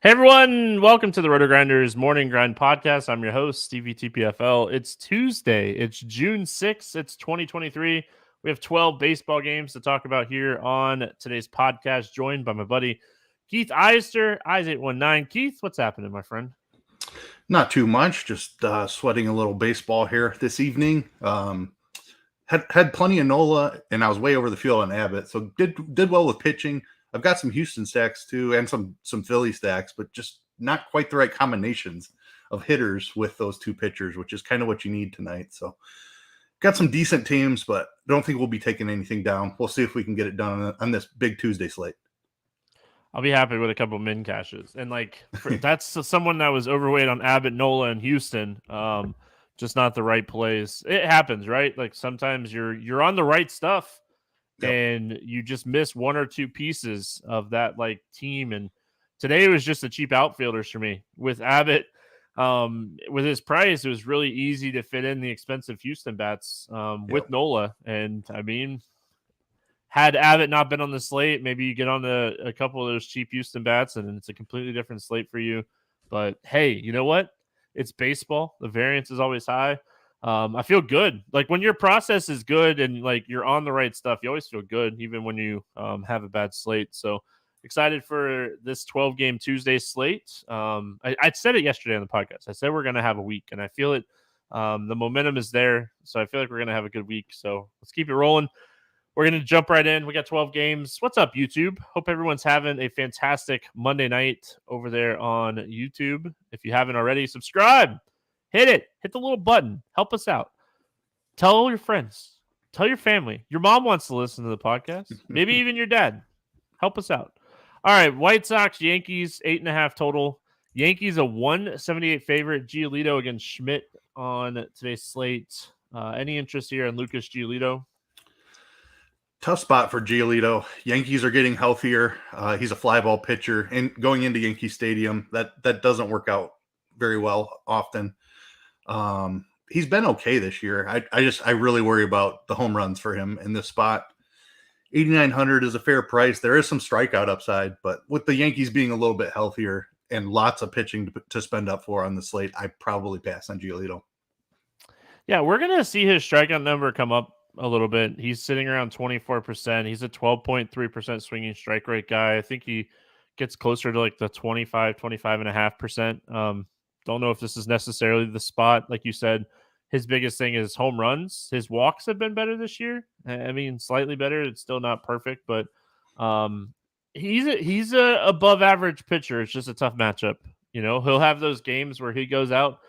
Hey everyone, welcome to the RotoGrinders Morning Grind Podcast. I'm your host, Stevietpfl. It's Tuesday. It's June 6th. It's 2023. We have 12 baseball games to talk about here on today's podcast, joined by my buddy Keith Eys819. Keith, what's happening, my friend? Not too much, just sweating a little baseball here this evening. Had plenty of NOLA, and I was way over the field on Abbott, so did well with pitching. I've got some Houston stacks too, and some Philly stacks, but just not quite the right combinations of hitters with those two pitchers, which is kind of what you need tonight. So got some decent teams, but don't think we'll be taking anything down. We'll see if we can get it done on this big Tuesday slate. I'll be happy with a couple min cashes. And that's someone that was overweight on Abbott, NOLA, and Houston. Just not the right plays. It happens, right? Like sometimes you're on the right stuff. Yep. And you just miss one or two pieces of that team. And today it was just the cheap outfielders for me. With Abbott, with his price, it was really easy to fit in the expensive Houston bats with NOLA. And I mean, had Abbott not been on the slate, maybe you get on a couple of those cheap Houston bats and it's a completely different slate for you. But hey, you know what? It's baseball. The variance is always high. I feel good. Like when your process is good and you're on the right stuff, you always feel good, even when you have a bad slate. So excited for this 12-game Tuesday slate. I said it yesterday on the podcast. I said we're going to have a week, and I feel it. The momentum is there, so I feel like we're going to have a good week. So let's keep it rolling. We're going to jump right in. We got 12 games. What's up, YouTube? Hope everyone's having a fantastic Monday night over there on YouTube. If you haven't already, subscribe. Hit it. Hit the little button. Help us out. Tell your friends. Tell your family. Your mom wants to listen to the podcast. Maybe even your dad. Help us out. All right. White Sox, Yankees, 8.5 total. Yankees a 178 favorite. Giolito against Schmidt on today's slate. Any interest here in Lucas Giolito? Tough spot for Giolito. Yankees are getting healthier. He's a fly ball pitcher. And going into Yankee Stadium, that doesn't work out very well often. He's been okay this year. I really worry about the home runs for him in this spot. 8,900 is a fair price. There is some strikeout upside, but with the Yankees being a little bit healthier and lots of pitching to spend up for on the slate, I probably pass on Giolito. Yeah, we're going to see his strikeout number come up a little bit. He's sitting around 24%. He's a 12.3% swinging strike rate guy. I think he gets closer to the 25.5%. Don't know if this is necessarily the spot. Like you said, his biggest thing is home runs. His walks have been better this year. I mean, slightly better. It's still not perfect, but he's a above average pitcher. It's just a tough matchup. You know, he'll have those games where he goes out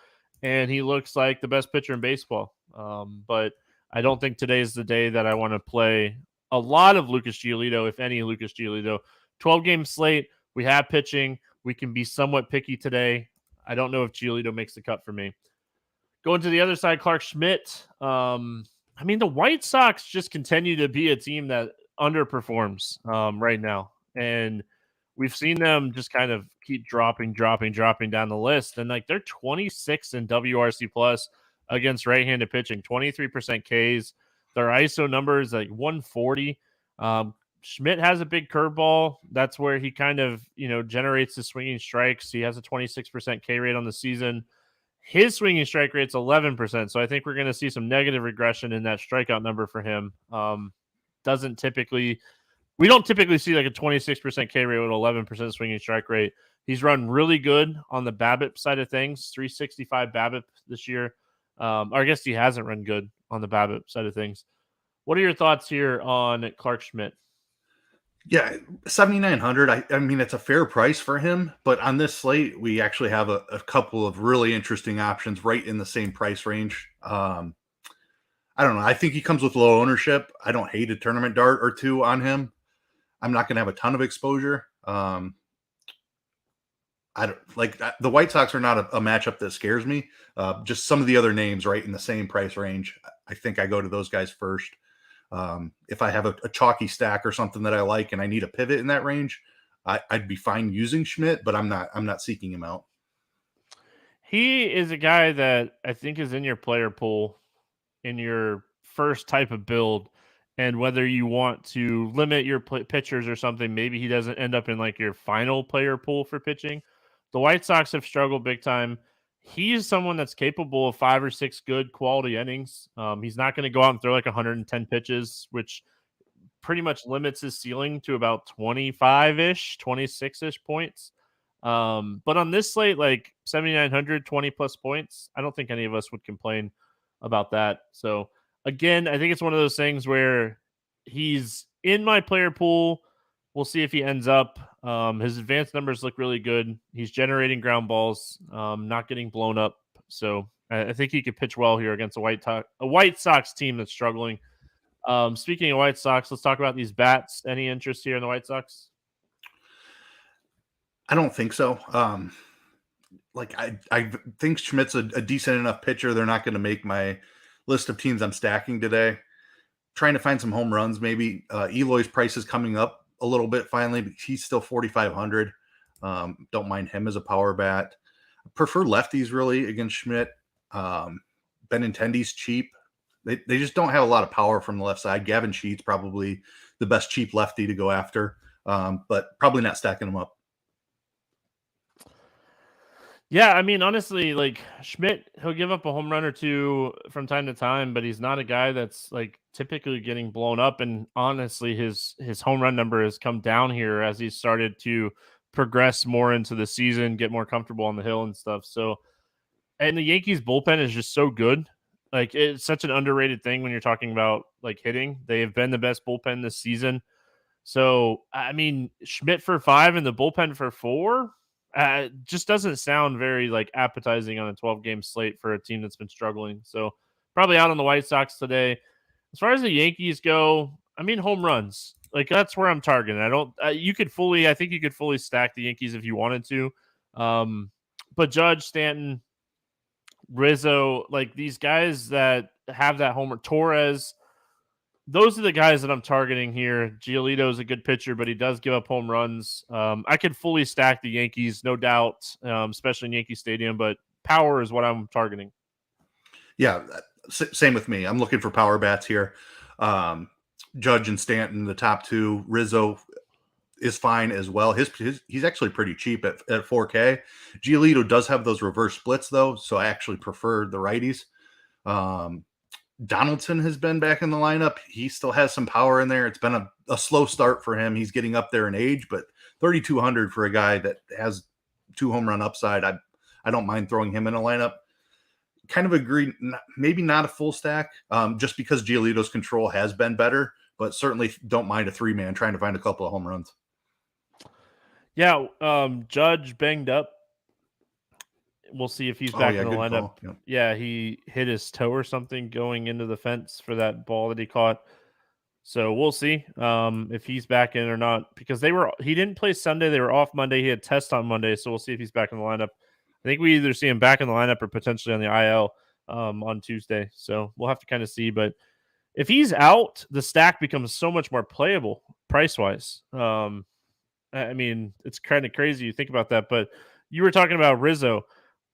and he looks like the best pitcher in baseball. But I don't think today is the day that I want to play a lot of Lucas Giolito, if any Lucas Giolito. 12-game slate. We have pitching. We can be somewhat picky today. I don't know if Giolito makes the cut for me. Going to the other side, Clark Schmidt. I mean, the White Sox just continue to be a team that underperforms right now. And we've seen them just kind of keep dropping down the list. And they're 26 in WRC plus against right-handed pitching, 23% Ks. Their ISO number is 140. Schmidt has a big curveball. That's where he kind of, generates the swinging strikes. He has a 26% K rate on the season. His swinging strike rate's 11%. So I think we're going to see some negative regression in that strikeout number for him. We don't typically see a 26% K rate with 11% swinging strike rate. He's run really good on the BABIP side of things, 365 BABIP this year. Or I guess he hasn't run good on the BABIP side of things. What are your thoughts here on Clark Schmidt? Yeah, 7,900. I mean, it's a fair price for him, but on this slate, we actually have a couple of really interesting options right in the same price range. I don't know. I think he comes with low ownership. I don't hate a tournament dart or two on him. I'm not going to have a ton of exposure. I don't like the White Sox are not a matchup that scares me. Just some of the other names right in the same price range. I think I go to those guys first. If I have a chalky stack or something that I like and I need a pivot in that range, I'd be fine using Schmidt, but I'm not seeking him out. He is a guy that I think is in your player pool in your first type of build. And whether you want to limit your pitchers or something, maybe he doesn't end up in your final player pool for pitching. The White Sox have struggled big time. He's someone that's capable of 5 or 6 good quality innings. He's not going to go out and throw like 110 pitches, which pretty much limits his ceiling to about 25-ish, 26-ish points. But on this slate, like 7,900, 20 plus points, I don't think any of us would complain about that. So again, I think it's one of those things where he's in my player pool. We'll see if he ends up. His advanced numbers look really good. He's generating ground balls, not getting blown up. So I think he could pitch well here against a White Sox team that's struggling. Speaking of White Sox, let's talk about these bats. Any interest here in the White Sox? I don't think so. I think Schmidt's a decent enough pitcher. They're not going to make my list of teams I'm stacking today. Trying to find some home runs, maybe. Eloy's price is coming up a little bit finally, but he's still 4,500. Don't mind him as a power bat. Prefer lefties really against Schmidt. Benintendi's cheap. They just don't have a lot of power from the left side. Gavin Sheets probably the best cheap lefty to go after, but probably not stacking them up. Yeah, I mean, honestly, like Schmidt, he'll give up a home run or two from time to time, but he's not a guy that's like typically getting blown up. And honestly, his home run number has come down here as he's started to progress more into the season, get more comfortable on the hill and stuff. So, and the Yankees bullpen is just so good. Like it's such an underrated thing when you're talking about like hitting. They have been the best bullpen this season. So, I mean, Schmidt for 5 and the bullpen for 4. Just doesn't sound very like appetizing on a 12-game slate for a team that's been struggling. So probably out on the White Sox today. As far as the Yankees go, I mean home runs. Like that's where I'm targeting. I don't. I think you could fully stack the Yankees if you wanted to. But Judge, Stanton, Rizzo, like these guys that have that homer, Torres. Those are the guys that I'm targeting here. Giolito is a good pitcher, but he does give up home runs. I could fully stack the Yankees, no doubt, especially in Yankee Stadium, but power is what I'm targeting. Yeah, same with me. I'm looking for power bats here. Judge and Stanton, the top two. Rizzo is fine as well. He's actually pretty cheap at 4K. Giolito does have those reverse splits, though, so I actually prefer the righties. Donaldson has been back in the lineup. He still has some power in there. It's been a slow start for him. He's getting up there in age, but 3,200 for a guy that has 2 home run upside. I don't mind throwing him in a lineup. Kind of agree, maybe not a full stack, just because Giolito's control has been better, but certainly don't mind a 3-man trying to find a couple of home runs. Yeah, Judge banged up. We'll see if he's back in the lineup. Yeah, he hit his toe or something going into the fence for that ball that he caught. So we'll see if he's back in or not, because he didn't play Sunday. They were off Monday. He had tests on Monday, so we'll see if he's back in the lineup. I think we either see him back in the lineup or potentially on the IL on Tuesday. So we'll have to kind of see. But if he's out, the stack becomes so much more playable price-wise. I mean, it's kind of crazy you think about that. But you were talking about Rizzo.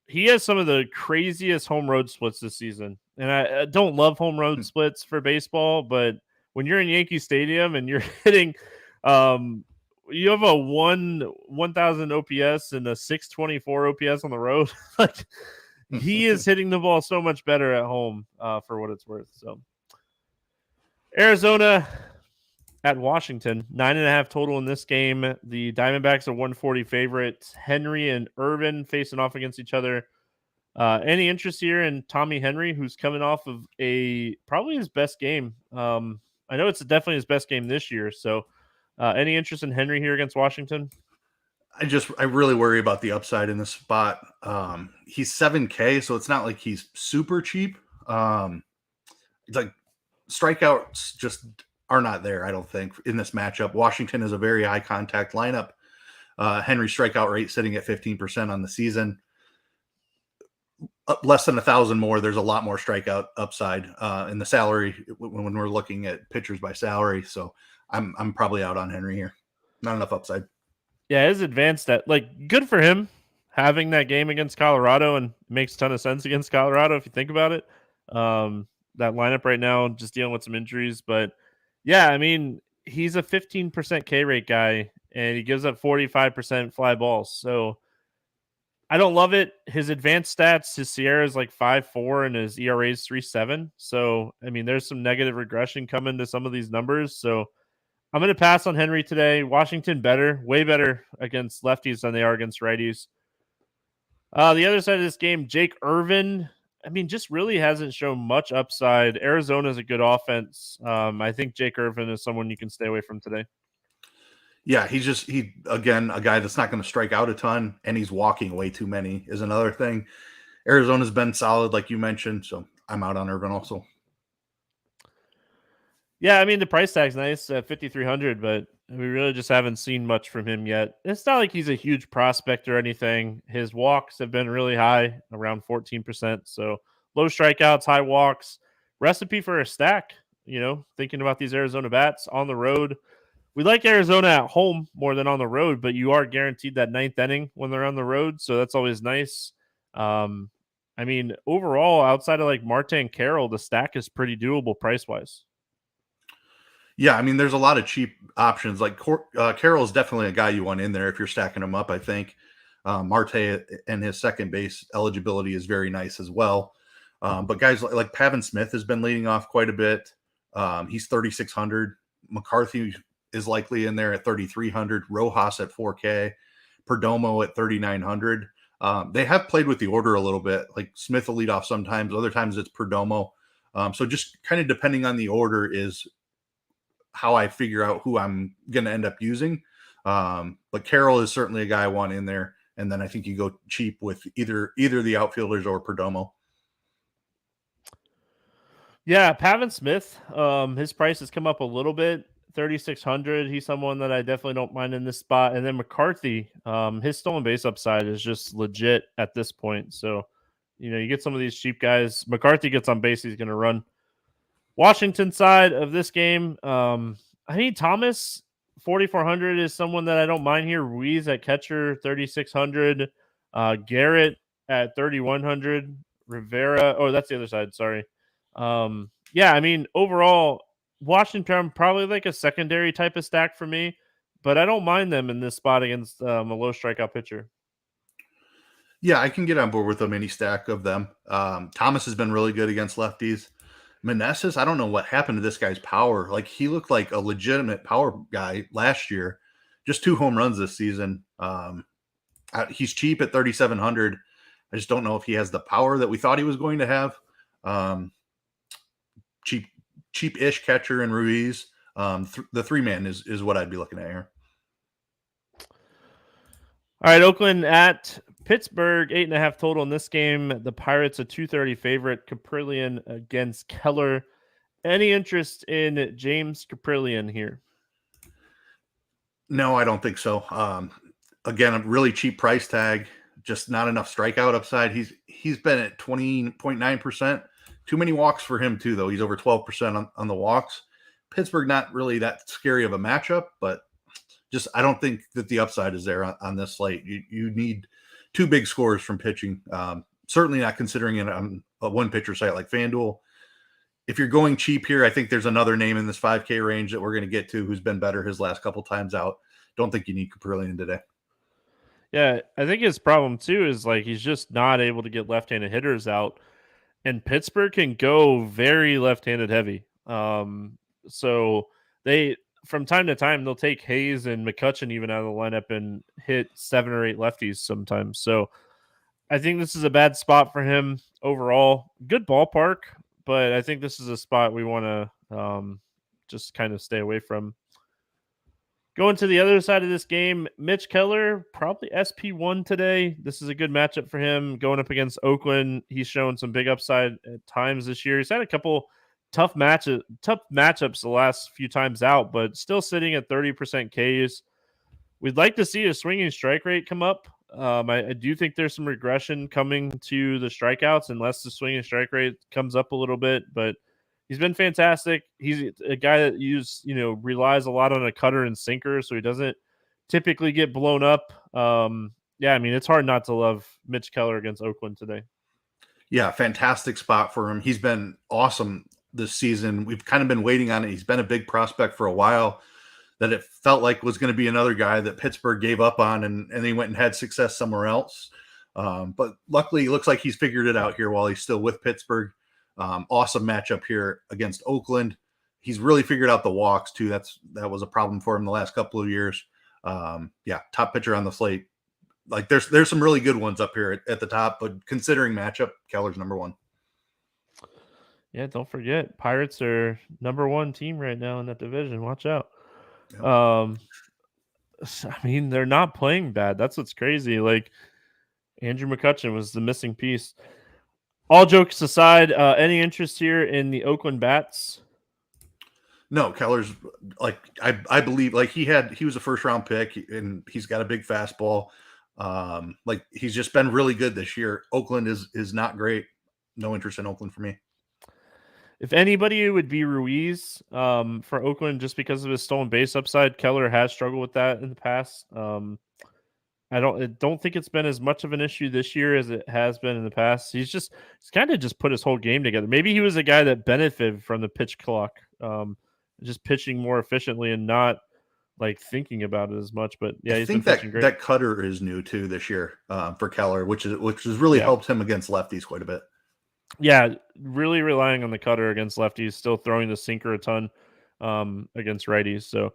He has some of the craziest home road splits this season. And I don't love home road splits for baseball, but when you're in Yankee Stadium and you're hitting you have a 1,000 OPS and a 624 OPS on the road, like he is hitting the ball so much better at home for what it's worth. So Arizona at Washington, 9.5 total in this game. The Diamondbacks are 140 favorites. Henry and Irvin facing off against each other. Any interest here in Tommy Henry, who's coming off of probably his best game? I know it's definitely his best game this year. So any interest in Henry here against Washington? I really worry about the upside in this spot. He's 7K, so it's not like he's super cheap. It's like strikeouts just are not there, I don't think, in this matchup. Washington is a very high contact lineup. Henry's strikeout rate sitting at 15% on the season. Less than 1,000 more. There's a lot more strikeout upside in the salary when we're looking at pitchers by salary. So I'm probably out on Henry here. Not enough upside. Yeah, his advanced good for him having that game against Colorado, and makes a ton of sense against Colorado if you think about it. That lineup right now just dealing with some injuries, but yeah, I mean, he's a 15% K rate guy and he gives up 45% fly balls. So I don't love it. His advanced stats, his Sierra is like 5.4 and his ERA is 3.7. So, I mean, there's some negative regression coming to some of these numbers. So, I'm going to pass on Henry today. Washington better, way better against lefties than they are against righties. The other side of this game, Jake Irvin, I mean, just really hasn't shown much upside. Arizona is a good offense. I think Jake Irvin is someone you can stay away from today. Yeah, he again, a guy that's not going to strike out a ton, and he's walking way too many is another thing. Arizona's been solid, like you mentioned, so I'm out on Irvin also. Yeah, I mean, the price tag's nice at 5,300, but we really just haven't seen much from him yet. It's not like he's a huge prospect or anything. His walks have been really high, around 14%. So low strikeouts, high walks. Recipe for a stack, thinking about these Arizona bats on the road. We like Arizona at home more than on the road, but you are guaranteed that ninth inning when they're on the road. So that's always nice. I mean, overall, outside of like Marte and Carroll, the stack is pretty doable price-wise. Yeah, I mean, there's a lot of cheap options. Like Carroll is definitely a guy you want in there if you're stacking him up, I think. Marte and his second base eligibility is very nice as well. But guys like Pavin Smith has been leading off quite a bit. He's 3,600. McCarthy is likely in there at 3,300. Rojas at 4K. Perdomo at 3,900. They have played with the order a little bit. Like Smith will lead off sometimes. Other times it's Perdomo. So just kind of depending on the order is how I figure out who I'm going to end up using. But Carroll is certainly a guy I want in there. And then I think you go cheap with either the outfielders or Perdomo. Yeah, Pavin Smith, his price has come up a little bit, 3,600. He's someone that I definitely don't mind in this spot. And then McCarthy, his stolen base upside is just legit at this point. So, you get some of these cheap guys. McCarthy gets on base, he's going to run. Washington side of this game, I think Thomas 4,400 is someone that I don't mind here. Ruiz at catcher 3,600, Garrett at 3,100, Rivera. Oh, that's the other side. Sorry. Yeah, I mean overall, Washington probably like a secondary type of stack for me, but I don't mind them in this spot against a low strikeout pitcher. Yeah, I can get on board with a mini stack of them. Thomas has been really good against lefties. Meneses, I don't know what happened to this guy's power. Like he looked like a legitimate power guy last year. Just 2 home runs this season. He's cheap at 3,700. I just don't know if he has the power that we thought he was going to have. Cheap-ish catcher in Ruiz. The 3-man is what I'd be looking at here. All right, Oakland at Pittsburgh, 8.5 total in this game. The Pirates a 230 favorite. Caprillion against Keller. Any interest in James Caprillion here? No, I don't think so. Again, a really cheap price tag, just not enough strikeout upside. He's been at 20.9%. Too many walks for him too, though. He's over 12% on the walks. Pittsburgh not really that scary of a matchup, but just I don't think that the upside is there on this slate. You need 2 big scores from pitching. Certainly not considering it on a one-pitcher site like FanDuel. If you're going cheap here, I think there's another name in this 5K range that we're going to get to who's been better his last couple times out. Don't think you need Caprillion today. Yeah, I think his problem too is like he's just not able to get left-handed hitters out, and Pittsburgh can go very left-handed heavy. So they from time to time they'll take Hayes and McCutchen even out of the lineup and hit 7 or 8 lefties sometimes. So I think this is a bad spot for him overall. Good ballpark, but I think this is a spot we want to just kind of stay away from. Going to the other side of this game, Mitch Keller, probably SP1 today. This is a good matchup for him going up against Oakland. He's shown some big upside at times this year. He's had a couple tough matchups the last few times out, but still sitting at 30% Ks. We'd like to see a swinging strike rate come up. I do think there's some regression coming to the strikeouts unless the swinging strike rate comes up a little bit, but he's been fantastic. He's a guy that relies a lot on a cutter and sinker, so he doesn't typically get blown up. Yeah, I mean, it's hard not to love Mitch Keller against Oakland today. Yeah, fantastic spot for him. He's been awesome this season. We've kind of been waiting on it. He's been a big prospect for a while that it felt like was going to be another guy that Pittsburgh gave up on, and he went and had success somewhere else. But luckily, it looks like he's figured it out here while he's still with Pittsburgh. Awesome matchup here against Oakland. He's really figured out the walks too. That was a problem for him the last couple of years. Top pitcher on the slate. Like there's some really good ones up here at the top, but considering matchup, Keller's number one. Yeah, don't forget, Pirates are number one team right now in that division. Watch out. Yep. I mean, they're not playing bad. That's what's crazy. Like Andrew McCutchen was the missing piece. All jokes aside, any interest here in the Oakland Bats? No, Keller's like I believe like he was a first round pick and he's got a big fastball. Like he's just been really good this year. Oakland is not great. No interest in Oakland for me. If anybody, it would be Ruiz for Oakland just because of his stolen base upside. Keller has struggled with that in the past. I don't think it's been as much of an issue this year as it has been in the past. He's kind of just put his whole game together. Maybe he was a guy that benefited from the pitch clock, just pitching more efficiently and not like thinking about it as much. But yeah, I think that cutter is new too this year for Keller, which has really helped him against lefties quite a bit. Yeah, really relying on the cutter against lefties, still throwing the sinker a ton against righties. So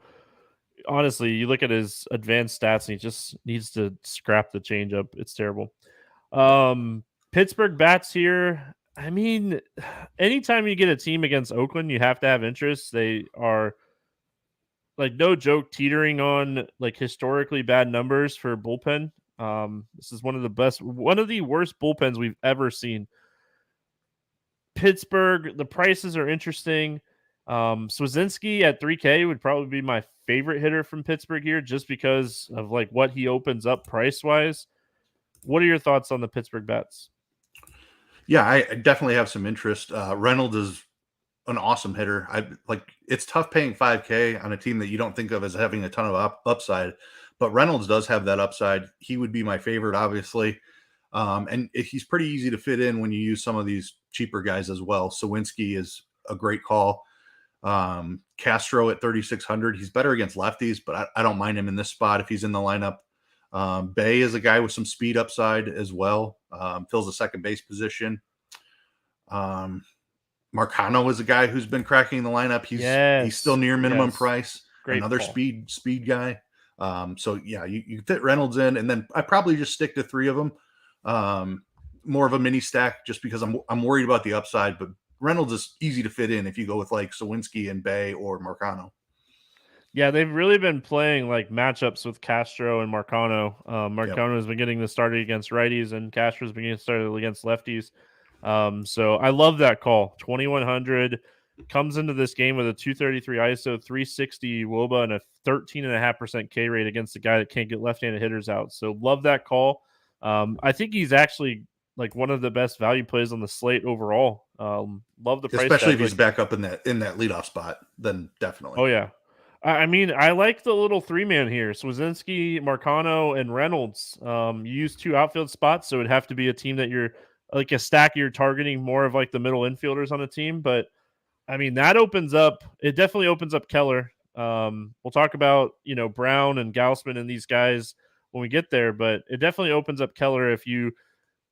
honestly, you look at his advanced stats and he just needs to scrap the changeup. It's terrible. Pittsburgh bats here. I mean, anytime you get a team against Oakland, you have to have interest. They are like no joke teetering on like historically bad numbers for bullpen. This is one of the worst bullpens we've ever seen. Pittsburgh, the prices are interesting. Swazinski at 3K would probably be my favorite hitter from Pittsburgh here just because of like what he opens up price wise. What are your thoughts on the Pittsburgh bats? Yeah, I definitely have some interest. Reynolds is an awesome hitter. It's tough paying 5K on a team that you don't think of as having a ton of upside, but Reynolds does have that upside. He would be my favorite, obviously. And he's pretty easy to fit in when you use some of these cheaper guys as well. Sawinski is a great call. Castro at 3,600. He's better against lefties, but I don't mind him in this spot if he's in the lineup. Bay is a guy with some speed upside as well. Fills the second base position. Marcano is a guy who's been cracking the lineup. He's still near minimum price. Great Another call. speed guy. So yeah, you fit Reynolds in, and then I probably just stick to three of them. More of a mini stack just because I'm worried about the upside, but Reynolds is easy to fit in if you go with like Sawinski and Bay or Marcano. Yeah, they've really been playing like matchups with Castro and Marcano. Marcano has been getting the started against righties, and Castro's been getting started against lefties. So I love that call. 2,100 comes into this game with a 233 ISO, 360 WOBA, and a 13.5% K rate against a guy that can't get left-handed hitters out. So love that call. I think he's actually like one of the best value plays on the slate overall. Love the price, especially if he's back up in that leadoff spot. Then definitely. Oh yeah. I mean, I like the little three-man here. Swazinski, Marcano, and Reynolds. You use two outfield spots, so it'd have to be a team that you're like a stack you're targeting more of like the middle infielders on a team. But I mean, it definitely opens up Keller. We'll talk about, Brown and Gaussman and these guys when we get there, but it definitely opens up Keller if you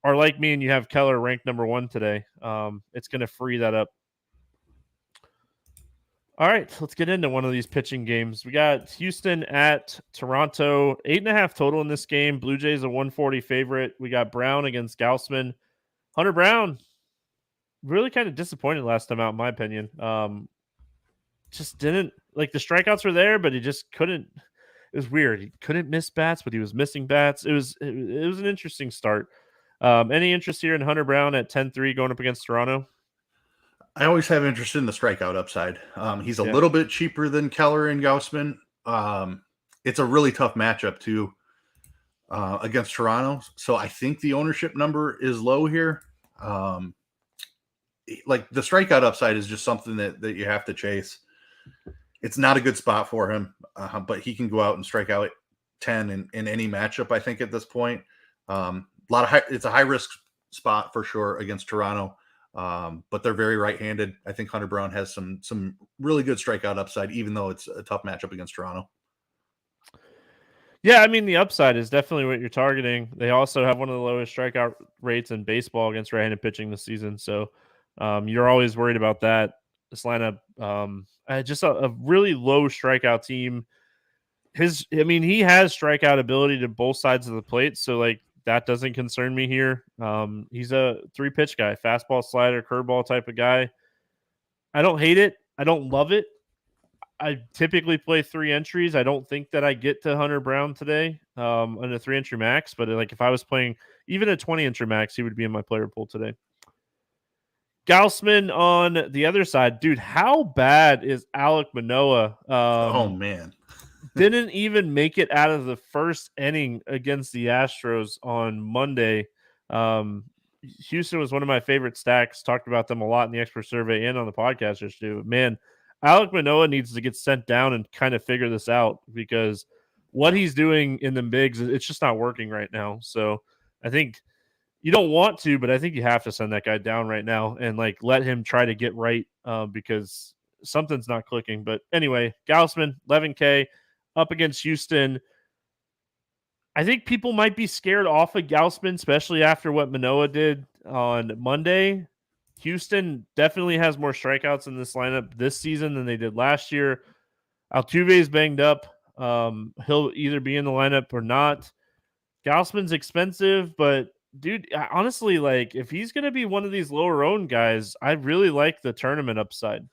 are like me and you have Keller ranked number one today. It's going to free that up. All right, let's get into one of these pitching games. We got Houston at Toronto, 8.5 total in this game. Blue Jays a 140 favorite. We got Brown against Gaussman. Hunter Brown, really kind of disappointed last time out, in my opinion. Just didn't like the strikeouts were there, but he just couldn't. It was weird. He couldn't miss bats, but he was missing bats. It was an interesting start. Any interest here in Hunter Brown at 10-3 going up against Toronto? I always have interest in the strikeout upside. He's a little bit cheaper than Keller and Gaussman. It's a really tough matchup too against Toronto. So I think the ownership number is low here. Like the strikeout upside is just something that you have to chase. It's not a good spot for him, but he can go out and strike out 10 in any matchup. I think at this point, it's a high risk spot for sure against Toronto. But they're very right-handed. I think Hunter Brown has some really good strikeout upside, even though it's a tough matchup against Toronto. Yeah, I mean, the upside is definitely what you're targeting. They also have one of the lowest strikeout rates in baseball against right-handed pitching this season. So you're always worried about that. This lineup, just a really low strikeout team. He has strikeout ability to both sides of the plate. So, like, that doesn't concern me here. He's a 3-pitch guy, fastball, slider, curveball type of guy. I don't hate it. I don't love it. I typically play 3 entries. I don't think that I get to Hunter Brown today on a 3-entry max, but like if I was playing even a 20-entry max, he would be in my player pool today. Gaussman on the other side, dude. How bad is Alek Manoah? Oh man, Didn't even make it out of the first inning against the Astros on Monday. Houston was one of my favorite stacks. Talked about them a lot in the expert survey and on the podcast yesterday. Man, Alek Manoah needs to get sent down and kind of figure this out because what he's doing in the bigs, it's just not working right now. So I think you don't want to, but I think you have to send that guy down right now and like let him try to get right because something's not clicking. But anyway, Gaussman, 11K up against Houston. I think people might be scared off of Gaussman, especially after what Manoah did on Monday. Houston definitely has more strikeouts in this lineup this season than they did last year. Altuve's banged up. He'll either be in the lineup or not. Gaussman's expensive, but dude, honestly, like if he's going to be one of these lower owned guys, I really like the tournament upside.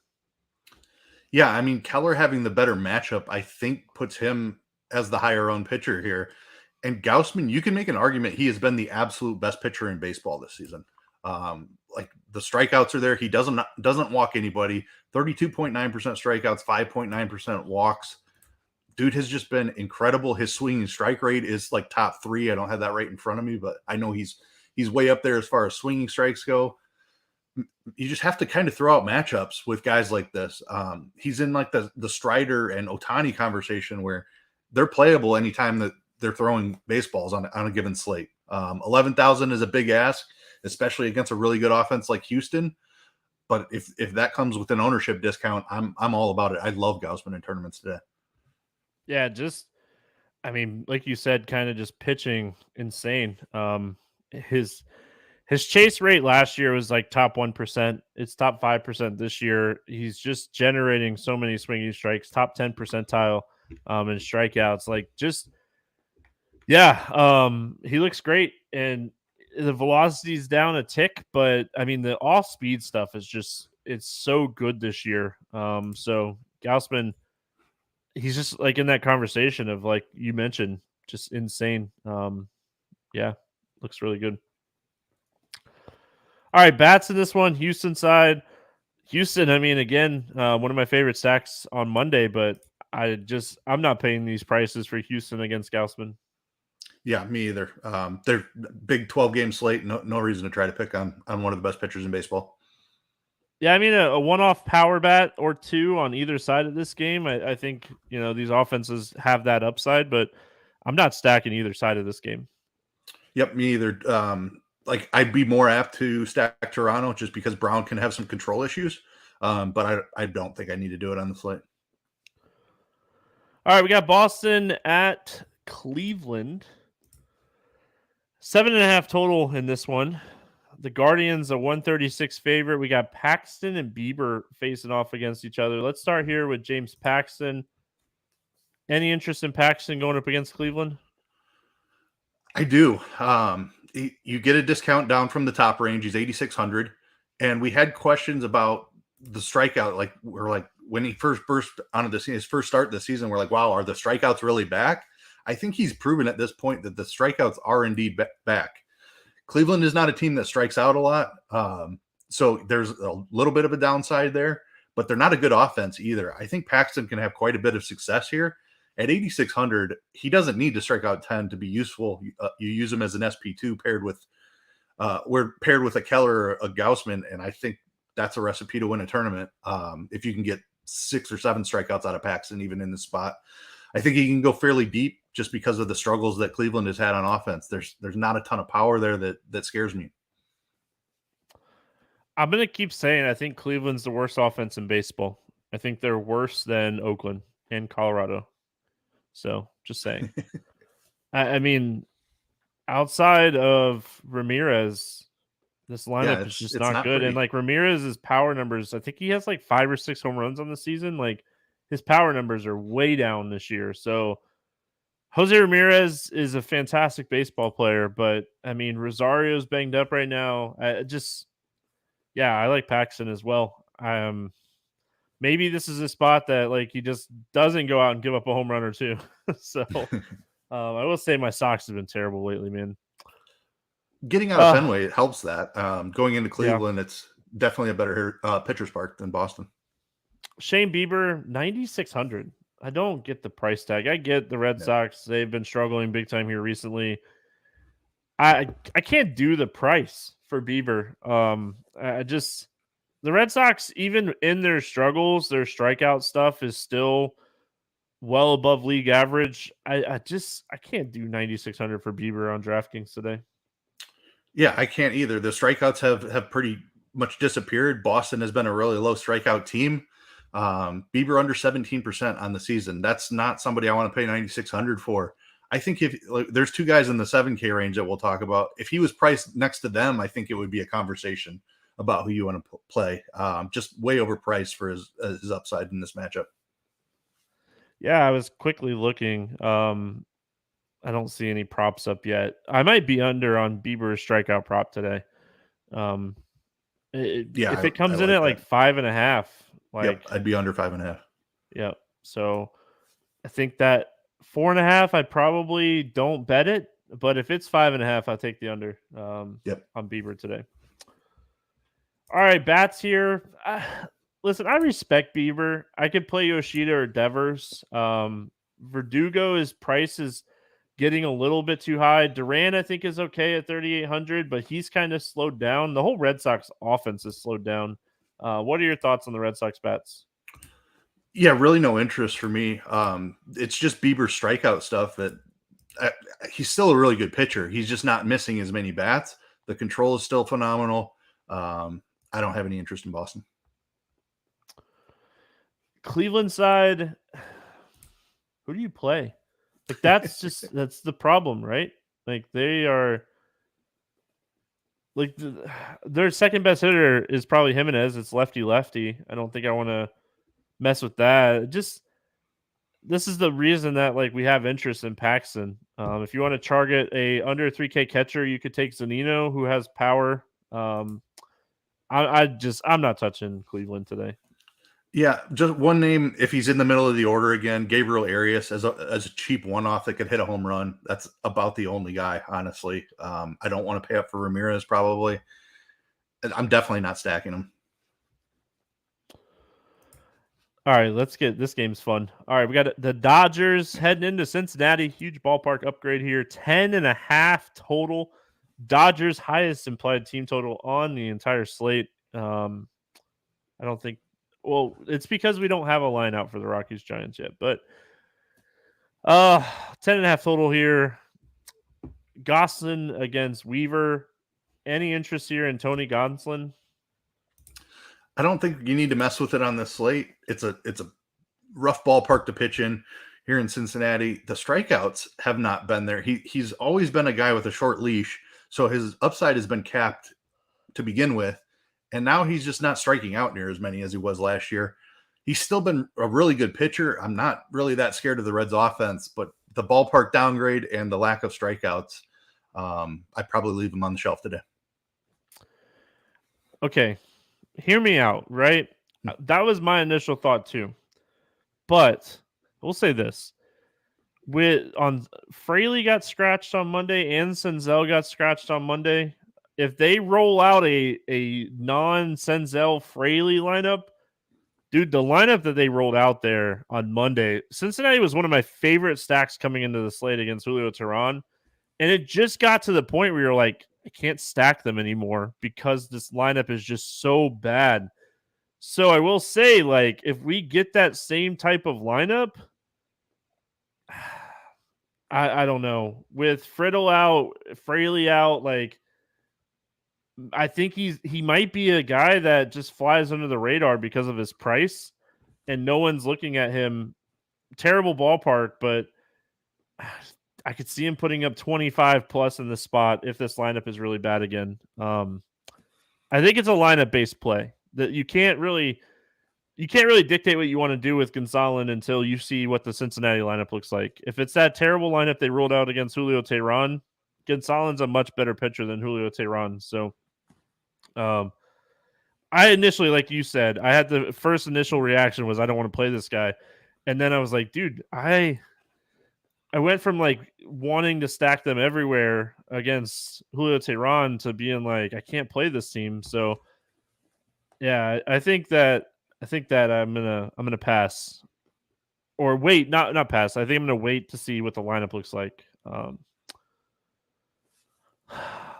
yeah. I mean, Keller having the better matchup, I think, puts him as the higher owned pitcher here. And Gaussman, you can make an argument he has been the absolute best pitcher in baseball this season. Like the strikeouts are there. He doesn't walk anybody. 32.9% strikeouts, 5.9% walks. Dude has just been incredible. His swinging strike rate is like top 3. I don't have that right in front of me, but I know he's way up there as far as swinging strikes go. You just have to kind of throw out matchups with guys like this. He's in like the Strider and Ohtani conversation where they're playable anytime that they're throwing baseballs on a given slate. 11,000 is a big ask, especially against a really good offense like Houston. But if that comes with an ownership discount, I'm all about it. I love Gaussman in tournaments today. Yeah, like you said, kind of just pitching insane. His chase rate last year was like top 1%. It's top 5% this year. He's just generating so many swinging strikes, top 10 percentile in strikeouts. Like just he looks great and the velocity's down a tick, but I mean the off speed stuff is just it's so good this year. So Gaussman, he's just like in that conversation of like you mentioned, just insane. Looks really good. All right, bats in this one, Houston side. Houston, I mean, again, one of my favorite stacks on Monday, but I'm not paying these prices for Houston against Gaussman. Yeah, me either. They're big 12-game slate. No reason to try to pick on one of the best pitchers in baseball. Yeah, I mean, a one-off power bat or two on either side of this game. I think, these offenses have that upside, but I'm not stacking either side of this game. Yep, me either. Like I'd be more apt to stack Toronto just because Brown can have some control issues. But I don't think I need to do it on the slate. All right, we got Boston at Cleveland. 7.5 total in this one. The Guardians a 136 favorite. We got Paxton and Bieber facing off against each other. Let's start here with James Paxton. Any interest in Paxton going up against Cleveland? I do. You get a discount down from the top range. He's 8,600. And we had questions about the strikeout. Like we're like, when he first burst onto the scene, his first start this season, we're like, wow, are the strikeouts really back? I think he's proven at this point that the strikeouts are indeed back. Cleveland is not a team that strikes out a lot. So there's a little bit of a downside there, but they're not a good offense either. I think Paxton can have quite a bit of success here. At 8,600, he doesn't need to strike out 10 to be useful. You use him as an SP2 paired with a Keller or a Gaussman, and I think that's a recipe to win a tournament. If you can get 6 or 7 strikeouts out of Paxton, even in this spot, I think he can go fairly deep just because of the struggles that Cleveland has had on offense. There's not a ton of power there that scares me. I'm going to keep saying I think Cleveland's the worst offense in baseball. I think they're worse than Oakland and Colorado. So just saying. I mean, outside of Ramirez, this lineup is just it's not not good. And pretty. like Ramirez's power numbers, I think he has like 5 or 6 home runs on the season. Like his power numbers are way down this year. So Jose Ramirez is a fantastic baseball player, but I mean Rosario's banged up right now. I like Paxton as well. Maybe this is a spot that like he just doesn't go out and give up a home run or two. So I will say my Sox have been terrible lately, man. Getting out of Fenway, it helps that. Going into Yeah. Cleveland, it's definitely a better pitcher's park than Boston. Shane Bieber, 9,600. I don't get the price tag. I get the Red Sox. They've been struggling big time here recently. I can't do the price for Bieber. The Red Sox, even in their struggles, their strikeout stuff is still well above league average. I can't do 9,600 for Bieber on DraftKings today. Yeah, I can't either. The strikeouts have pretty much disappeared. Boston has been a really low strikeout team. Bieber under 17% on the season. That's not somebody I want to pay 9,600 for. I think if there's two guys in the 7K range that we'll talk about, if he was priced next to them, I think it would be a conversation about who you want to play. Just way overpriced for his upside in this matchup. Yeah, I was quickly looking. I don't see any props up yet. I might be under on Bieber's strikeout prop today. If it comes in at like 5.5, yep, I'd be under 5.5. Yep. So I think that 4.5, I probably don't bet it, but if it's 5.5, I'll take the under. On Bieber today. All right, bats here. Listen, I respect Bieber. I could play Yoshida or Devers. Verdugo, his price is getting a little bit too high. Duran, I think, is okay at 3,800, but he's kind of slowed down. The whole Red Sox offense is slowed down. What are your thoughts on the Red Sox bats? Yeah, really no interest for me. It's just Bieber's strikeout stuff that he's still a really good pitcher. He's just not missing as many bats. The control is still phenomenal. I don't have any interest in Boston. Cleveland side, who do you play? Like that's the problem, right? Like they are like their second best hitter is probably Jimenez. It's lefty. I don't think I want to mess with that. This is the reason that like we have interest in Paxton. If you want to target a under 3K catcher, you could take Zunino, who has power. I'm not touching Cleveland today. Yeah, just one name. If he's in the middle of the order again, Gabriel Arias as a cheap one-off that could hit a home run. That's about the only guy, honestly. I don't want to pay up for Ramirez probably. I'm definitely not stacking him. All right, let's get this game's fun. All right, we got the Dodgers heading into Cincinnati. Huge ballpark upgrade here. 10.5 total. Dodgers highest implied team total on the entire slate. I don't think. Well, it's because we don't have a line out for the Rockies Giants yet, but 10.5 total here. Gosselin against Weaver. Any interest here in Tony Gonsolin? I don't think you need to mess with it on this slate. It's a rough ballpark to pitch in here in Cincinnati. The strikeouts have not been there. He's always been a guy with a short leash, so his upside has been capped to begin with, and now he's just not striking out near as many as he was last year. He's still been a really good pitcher. I'm not really that scared of the Reds offense, but the ballpark downgrade and the lack of strikeouts, I'd probably leave him on the shelf today. Okay. Hear me out, right? That was my initial thought too. But we'll say this. Fraley got scratched on Monday and Senzel got scratched on Monday. If they roll out a non-Senzel Fraley lineup, dude, the lineup that they rolled out there on Monday, Cincinnati was one of my favorite stacks coming into the slate against Julio Teheran. And it just got to the point where you're like, I can't stack them anymore because this lineup is just so bad. So I will say, like, if we get that same type of lineup, I don't know. With Friddle out, Fraley out, like, I think he might be a guy that just flies under the radar because of his price, and no one's looking at him. Terrible ballpark, but I could see him putting up 25 plus in this spot if this lineup is really bad again. I think it's a lineup based play that you can't really dictate what you want to do with Gonzalez until you see what the Cincinnati lineup looks like. If it's that terrible lineup they rolled out against Julio Teheran, Gonzalez a much better pitcher than Julio Teheran. So, I initially, like you said, I had the first initial reaction was I don't want to play this guy, and then I was like, dude, I went from like wanting to stack them everywhere against Julio Teheran to being like, I can't play this team. So, yeah, I think that I'm gonna pass or wait, not pass. I think I'm gonna wait to see what the lineup looks like.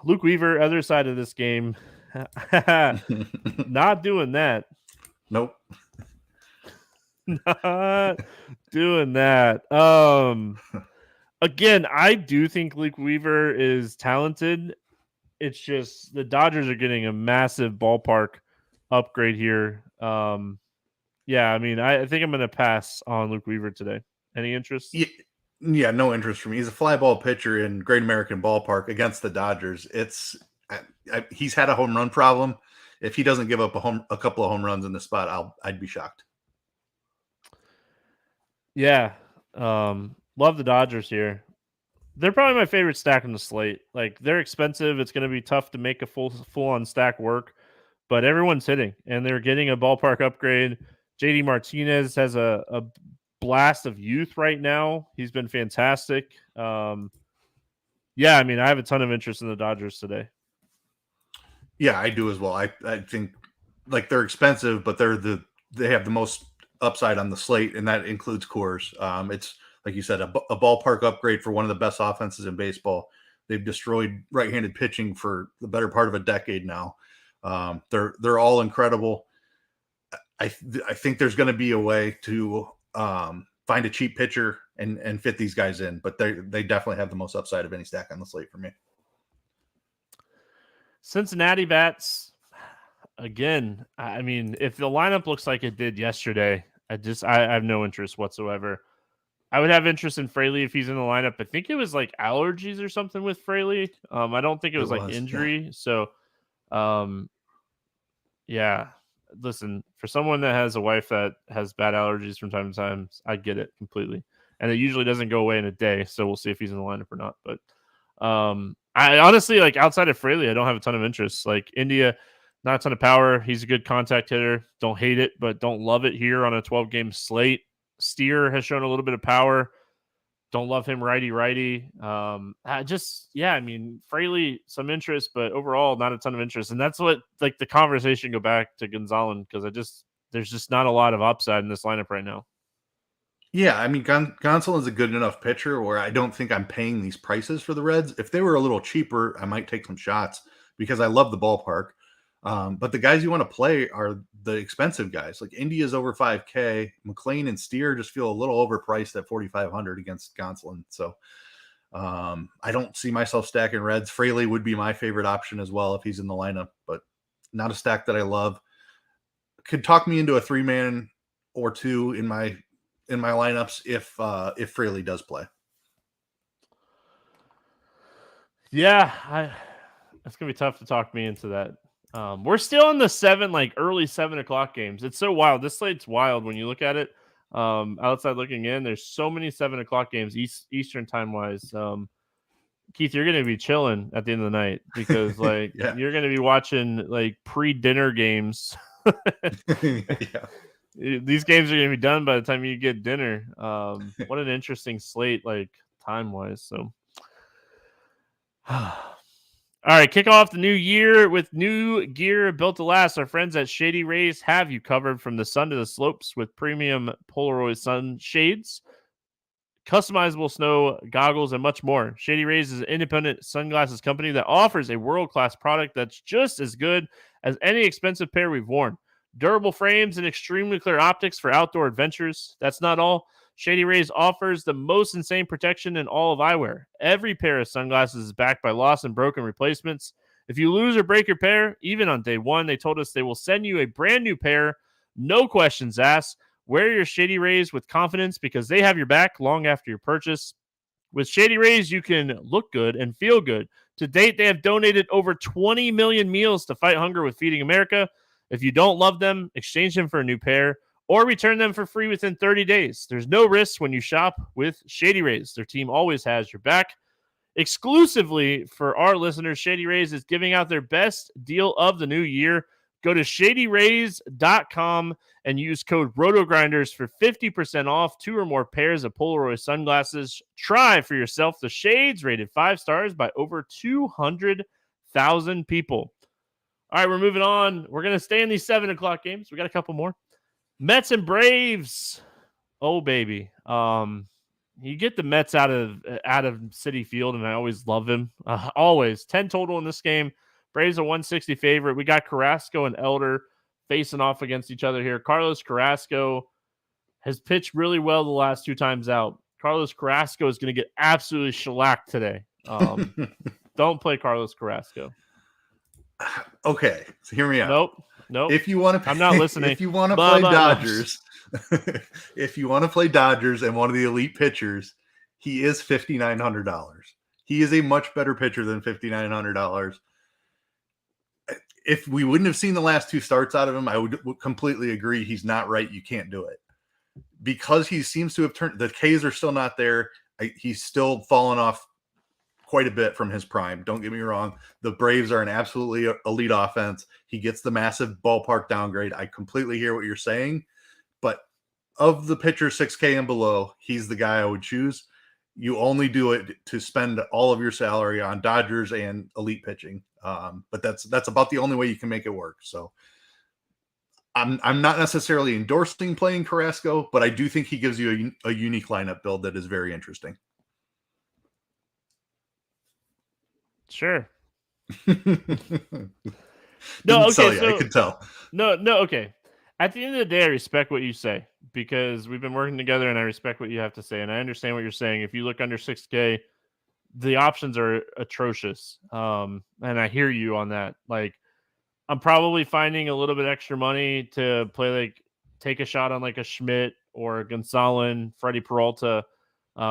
Luke Weaver, other side of this game, not doing that. Nope. Not doing that. Again, I do think Luke Weaver is talented. It's just the Dodgers are getting a massive ballpark upgrade here. Yeah, I mean, I think I'm going to pass on Luke Weaver today. Any interest? Yeah, no interest for me. He's a fly ball pitcher in Great American Ballpark against the Dodgers. He's had a home run problem. If he doesn't give up a couple of home runs in the spot, I'd be shocked. Yeah, love the Dodgers here. They're probably my favorite stack on the slate. Like, they're expensive. It's going to be tough to make a full on stack work, but everyone's hitting and they're getting a ballpark upgrade. JD Martinez has a blast of youth right now. He's been fantastic. Yeah, I mean, I have a ton of interest in the Dodgers today. Yeah, I do as well. I think like they're expensive, but they have the most upside on the slate, and that includes Coors. It's like you said, a ballpark upgrade for one of the best offenses in baseball. They've destroyed right-handed pitching for the better part of a decade now. They're all incredible. I think there's going to be a way to find a cheap pitcher and fit these guys in, but they definitely have the most upside of any stack on the slate for me. Cincinnati bats, again, I mean, if the lineup looks like it did yesterday, I have no interest whatsoever. I would have interest in Fraley if he's in the lineup. I think it was like allergies or something with Fraley. I don't think it was like injury. Yeah. So, yeah. Listen, for someone that has a wife that has bad allergies from time to time, I get it completely. And it usually doesn't go away in a day. So we'll see if he's in the lineup or not. But I honestly, like, outside of Fraley, I don't have a ton of interest. Like, India, not a ton of power. He's a good contact hitter. Don't hate it, but don't love it here on a 12-game slate. Steer has shown a little bit of power. Don't love him righty. I mean, Fraley, some interest, but overall, not a ton of interest. And that's what, like, the conversation go back to Gonzalez, because there's just not a lot of upside in this lineup right now. Yeah, I mean, Gonzalez is a good enough pitcher where I don't think I'm paying these prices for the Reds. If they were a little cheaper, I might take some shots because I love the ballpark. But the guys you want to play are the expensive guys. Like, India's over $5K. McLean and Steer just feel a little overpriced at $4,500 against Gonzalez. So I don't see myself stacking Reds. Fraley would be my favorite option as well if he's in the lineup, but not a stack that I love. Could talk me into a 3-man or 2 in my lineups if Fraley does play. Yeah, it's gonna be tough to talk me into that. We're still in the early 7 o'clock games. It's so wild. This slate's wild when you look at it. Outside looking in, there's so many 7 o'clock games Eastern time wise. Keith, you're gonna be chilling at the end of the night because Yeah. You're gonna be watching like pre-dinner games. Yeah. These games are gonna be done by the time you get dinner. What an interesting slate, like, time wise. So all right, kick off the new year with new gear built to last. Our friends at Shady Rays have you covered from the sun to the slopes with premium Polaroid sun shades, customizable snow goggles, and much more. Shady Rays is an independent sunglasses company that offers a world-class product that's just as good as any expensive pair we've worn. Durable frames and extremely clear optics for outdoor adventures. That's not all. Shady Rays offers the most insane protection in all of eyewear. Every pair of sunglasses is backed by lost and broken replacements. If you lose or break your pair, even on day one, they told us they will send you a brand new pair. No questions asked. Wear your Shady Rays with confidence because they have your back long after your purchase. With Shady Rays, you can look good and feel good. To date, they have donated over 20 million meals to fight hunger with Feeding America. If you don't love them, exchange them for a new pair or return them for free within 30 days. There's no risk when you shop with Shady Rays. Their team always has your back. Exclusively for our listeners, Shady Rays is giving out their best deal of the new year. Go to shadyrays.com and use code RotoGrinders for 50% off 2 or more pairs of Polaroid sunglasses. Try for yourself the shades rated 5 stars by over 200,000 people. All right, we're moving on. We're going to stay in these 7 o'clock games. We got a couple more. Mets and Braves. Oh, baby. You get the Mets out of Citi Field, and I always love him. Always. 10 total in this game. Braves a 160 favorite. We got Carrasco and Elder facing off against each other here. Carlos Carrasco has pitched really well the last 2 times out. Carlos Carrasco is going to get absolutely shellacked today. Don't play Carlos Carrasco. Okay, so hear me out. Nope. If you want to, I'm not listening. If you want to play Dodgers, if you want to play Dodgers and one of the elite pitchers, he is $5,900. He is a much better pitcher than $5,900. If we wouldn't have seen the last 2 starts out of him, I would completely agree. He's not right. You can't do it because he seems to have turned. The K's are still not there. He's still fallen off quite a bit from his prime. Don't get me wrong. The Braves are an absolutely elite offense. He gets the massive ballpark downgrade. I completely hear what you're saying, but of the pitchers 6K and below, he's the guy I would choose. You only do it to spend all of your salary on Dodgers and elite pitching. But that's about the only way you can make it work. So I'm not necessarily endorsing playing Carrasco, but I do think he gives you a unique lineup build that is very interesting. Sure. No, okay. So I could tell. No. Okay. At the end of the day, I respect what you say because we've been working together, and I respect what you have to say, and I understand what you're saying. If you look under 6K, the options are atrocious, and I hear you on that. Like, I'm probably finding a little bit extra money to play, like, take a shot on like a Schmidt or a Gonsolin, Freddie Peralta.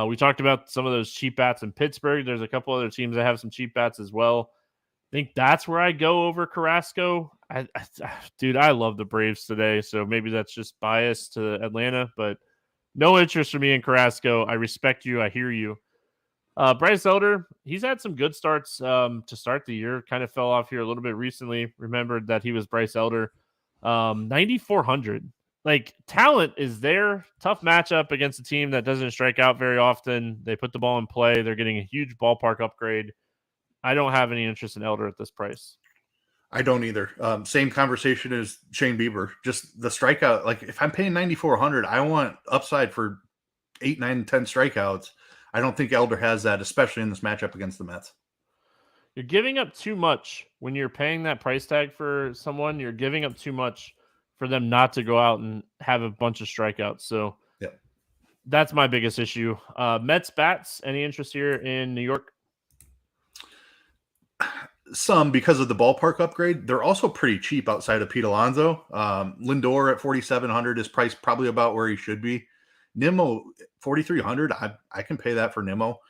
We talked about some of those cheap bats in Pittsburgh. There's a couple other teams that have some cheap bats as well. I think that's where I go over Carrasco. Dude, I love the Braves today, so maybe that's just bias to Atlanta, but no interest for me in Carrasco. I respect you. I hear you. Bryce Elder, he's had some good starts to start the year. Kind of fell off here a little bit recently. Remembered that he was Bryce Elder. 9,400. Like, talent is there. Tough matchup against a team that doesn't strike out very often. They put the ball in play. They're getting a huge ballpark upgrade. I don't have any interest in Elder at this price. I don't either. Same conversation as Shane Bieber. Just the strikeout. Like, if I'm paying 9,400, I want upside for 8, 9, 10 strikeouts. I don't think Elder has that, especially in this matchup against the Mets. You're giving up too much when you're paying that price tag for someone. You're giving up too much for them not to go out and have a bunch of strikeouts. So that's my biggest issue. Mets bats, any interest here in New York? Some, because of the ballpark upgrade. They're also pretty cheap outside of Pete Alonso. Lindor at 4,700 is priced probably about where he should be. Nimmo 4,300. I can pay that for Nimmo.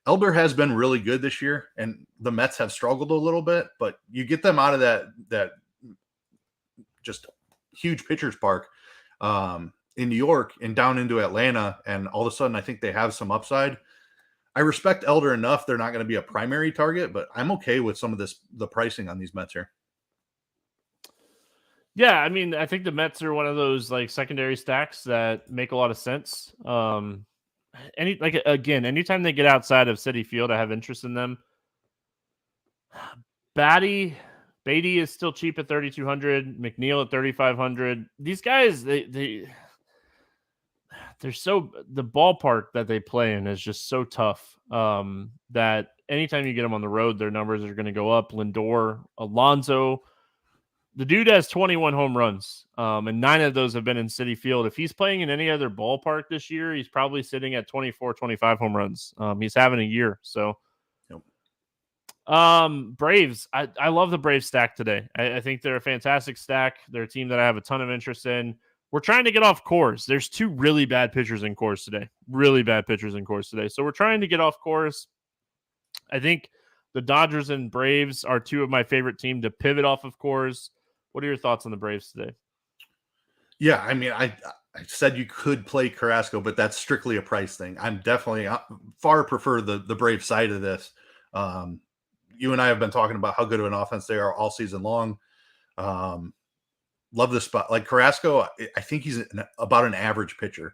Elder has been really good this year, and the Mets have struggled a little bit, but you get them out of that just huge pitcher's park in New York and down into Atlanta, and all of a sudden I think they have some upside. I respect Elder enough. They're not going to be a primary target, but I'm okay with some of the pricing on these Mets here. Yeah, I mean, I think the Mets are one of those like secondary stacks that make a lot of sense. Anytime they get outside of Citi Field, I have interest in them. Beatty is still cheap at 3,200. McNeil at 3,500. These guys, they're so, the ballpark that they play in is just so tough that anytime you get them on the road, their numbers are going to go up. Lindor, Alonso, the dude has 21 home runs, and 9 of those have been in Citi Field. If he's playing in any other ballpark this year, he's probably sitting at 24, 25 home runs. He's having a year. So, Braves, I love the Braves stack today. I think they're a fantastic stack. They're a team that I have a ton of interest in. we're trying to get off course. There's two really bad pitchers in course today. Really bad pitchers in course today. So we're trying to get off course. I think the Dodgers and Braves are two of my favorite teams to pivot off of course. What are your thoughts on the Braves today? Yeah, I mean, I said you could play Carrasco, but that's strictly a price thing. I'm definitely far prefer the Brave side of this. You and I have been talking about how good of an offense they are all season long. Love this spot. Like Carrasco, I think he's about an average pitcher.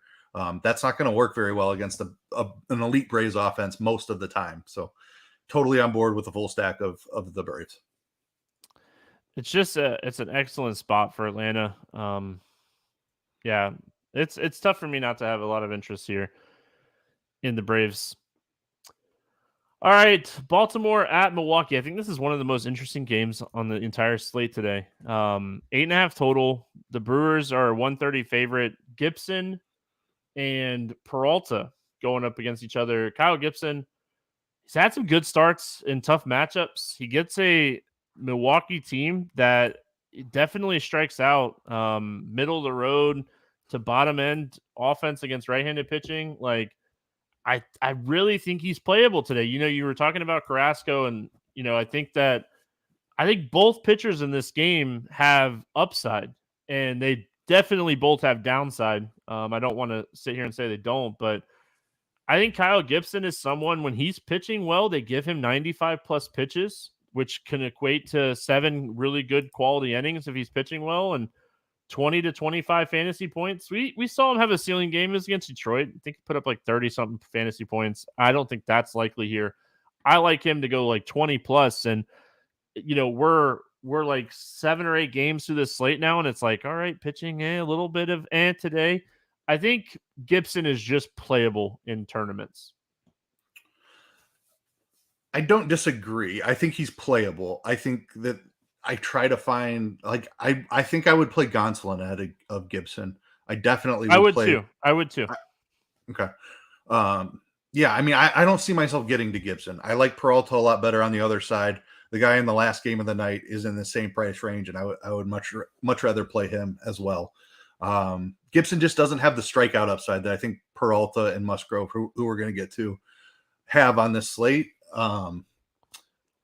That's not going to work very well against an elite Braves offense most of the time. So totally on board with the full stack of the Braves. It's just it's an excellent spot for Atlanta. Yeah, it's tough for me not to have a lot of interest here in the Braves. All right, Baltimore at Milwaukee. I think this is one of the most interesting games on the entire slate today. 8.5 total. The Brewers are a 130 favorite. Gibson and Peralta going up against each other. Kyle Gibson, he's had some good starts in tough matchups. He gets a Milwaukee team that definitely strikes out, middle of the road to bottom end offense against right-handed pitching. Like, I really think he's playable today. You were talking about Carrasco, and I think both pitchers in this game have upside, and they definitely both have downside. I don't want to sit here and say they don't, but I think Kyle Gibson is someone, when he's pitching well, they give him 95 plus pitches, which can equate to 7 really good quality innings if he's pitching well, and 20 to 25 fantasy points. We saw him have a ceiling game against Detroit. I think he put up like 30 something fantasy points. I don't think that's likely here. I like him to go like 20 plus, and we're like 7 or 8 games through this slate now, and it's like, all right, pitching a little bit of today. I think Gibson is just playable in tournaments. I don't disagree. I think he's playable. I think that I try to find, like, I think I would play Gonsolin ahead of Gibson. I definitely would. I would too. Okay. Yeah, I mean, I don't see myself getting to Gibson. I like Peralta a lot better on the other side. The guy in the last game of the night is in the same price range, and I would much rather play him as well. Gibson just doesn't have the strikeout upside that I think Peralta and Musgrove, who we're going to get to, have on this slate.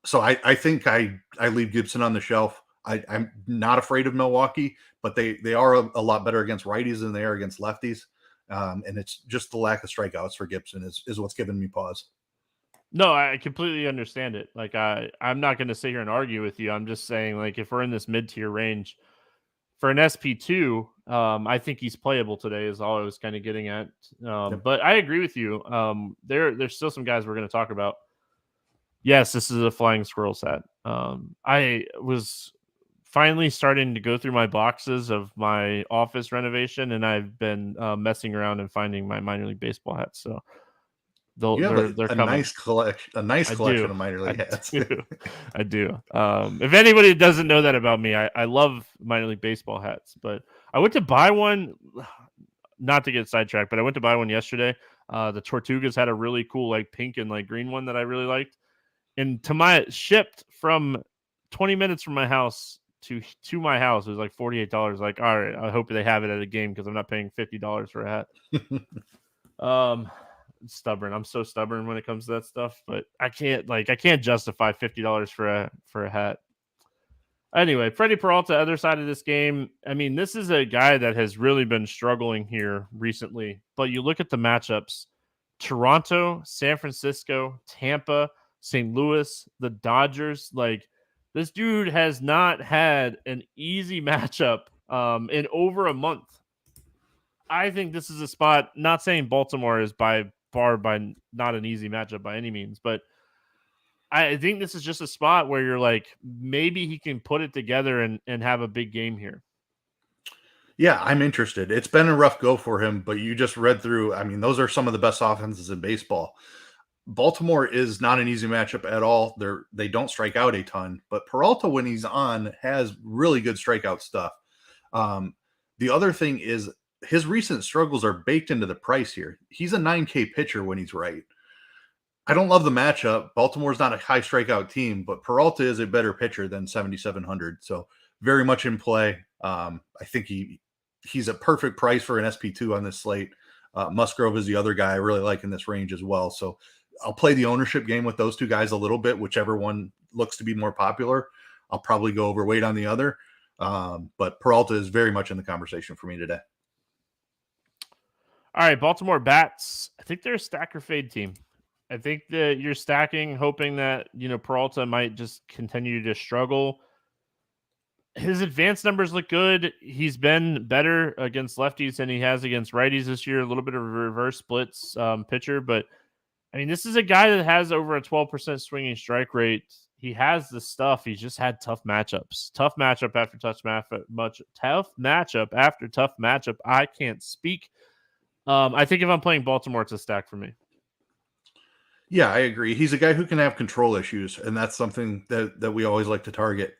So I think I leave Gibson on the shelf. I'm not afraid of Milwaukee, but they are a lot better against righties than they are against lefties. And it's just the lack of strikeouts for Gibson is what's giving me pause. No, I completely understand it. Like, I'm not going to sit here and argue with you. I'm just saying, like, if we're in this mid-tier range for an SP2, I think he's playable today is all I was kind of getting at. Yep. But I agree with you. There's still some guys we're going to talk about. Yes, this is a Flying Squirrels hat. I was finally starting to go through my boxes of my office renovation, and I've been messing around and finding my minor league baseball hats. So they're coming. Nice collection of minor league hats. I do. If anybody doesn't know that about me, I love minor league baseball hats. But I went to buy one, not to get sidetracked, but I went to buy one yesterday. The Tortugas had a really cool like pink and like green one that I really liked. And shipped from 20 minutes from my house to my house, it was like $48. Like, all right, I hope they have it at a game because I'm not paying $50 for a hat. Stubborn. I'm so stubborn when it comes to that stuff, but I can't justify $50 for a hat. Anyway, Freddie Peralta, other side of this game. I mean, this is a guy that has really been struggling here recently, but you look at the matchups: Toronto, San Francisco, Tampa, St. Louis, the Dodgers. Like, this dude has not had an easy matchup in over a month. I think this is a spot, not saying Baltimore is by not an easy matchup by any means, but I think this is just a spot where you're like, maybe he can put it together and have a big game here. Yeah, I'm interested. It's been a rough go for him, but you just read through. I mean, those are some of the best offenses in baseball. Baltimore is not an easy matchup at all. They don't strike out a ton, but Peralta, when he's on, has really good strikeout stuff. The other thing is his recent struggles are baked into the price here. He's a 9K pitcher when he's right. I don't love the matchup. Baltimore's not a high strikeout team, but Peralta is a better pitcher than 7,700. So very much in play. I think he he's a perfect price for an SP2 on this slate. Musgrove is the other guy I really like in this range as well. So I'll play the ownership game with those two guys a little bit, whichever one looks to be more popular. I'll probably go overweight on the other. But Peralta is very much in the conversation for me today. All right, Baltimore Bats. I think they're a stack or fade team. I think that you're stacking, hoping that, Peralta might just continue to struggle. His advanced numbers look good. He's been better against lefties than he has against righties this year. A little bit of a reverse splits pitcher, but I mean, this is a guy that has over a 12% swinging strike rate. He has the stuff. He's just had tough matchups. Tough matchup after tough matchup. I can't speak. I think if I'm playing Baltimore, it's a stack for me. Yeah, I agree. He's a guy who can have control issues, and that's something that we always like to target.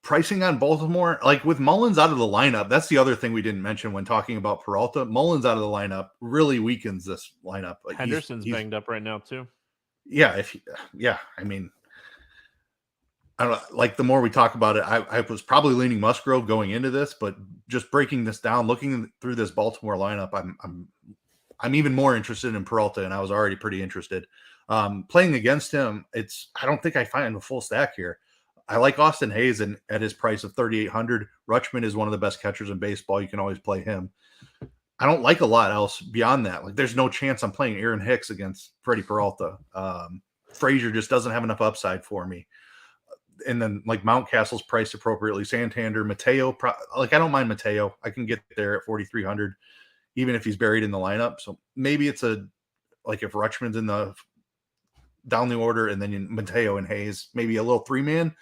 Pricing on Baltimore, like with Mullins out of the lineup, that's the other thing we didn't mention when talking about Peralta. Mullins out of the lineup really weakens this lineup. Like Henderson's banged up right now too. Yeah, I mean, I don't know, like the more we talk about it, I was probably leaning Musgrove going into this, but just breaking this down, looking through this Baltimore lineup, I'm even more interested in Peralta, and I was already pretty interested. Playing against him, I don't think I find a full stack here. I like Austin Hayes at his price of 3,800. Rutschman is one of the best catchers in baseball. You can always play him. I don't like a lot else beyond that. Like, there's no chance I'm playing Aaron Hicks against Freddie Peralta. Frazier just doesn't have enough upside for me. And then, like, Mountcastle's priced appropriately. Santander, Mateo, I don't mind Mateo. I can get there at 4,300, even if he's buried in the lineup. So maybe it's if Rutschman's in down the order, and then Mateo and Hayes, maybe a little 3-man,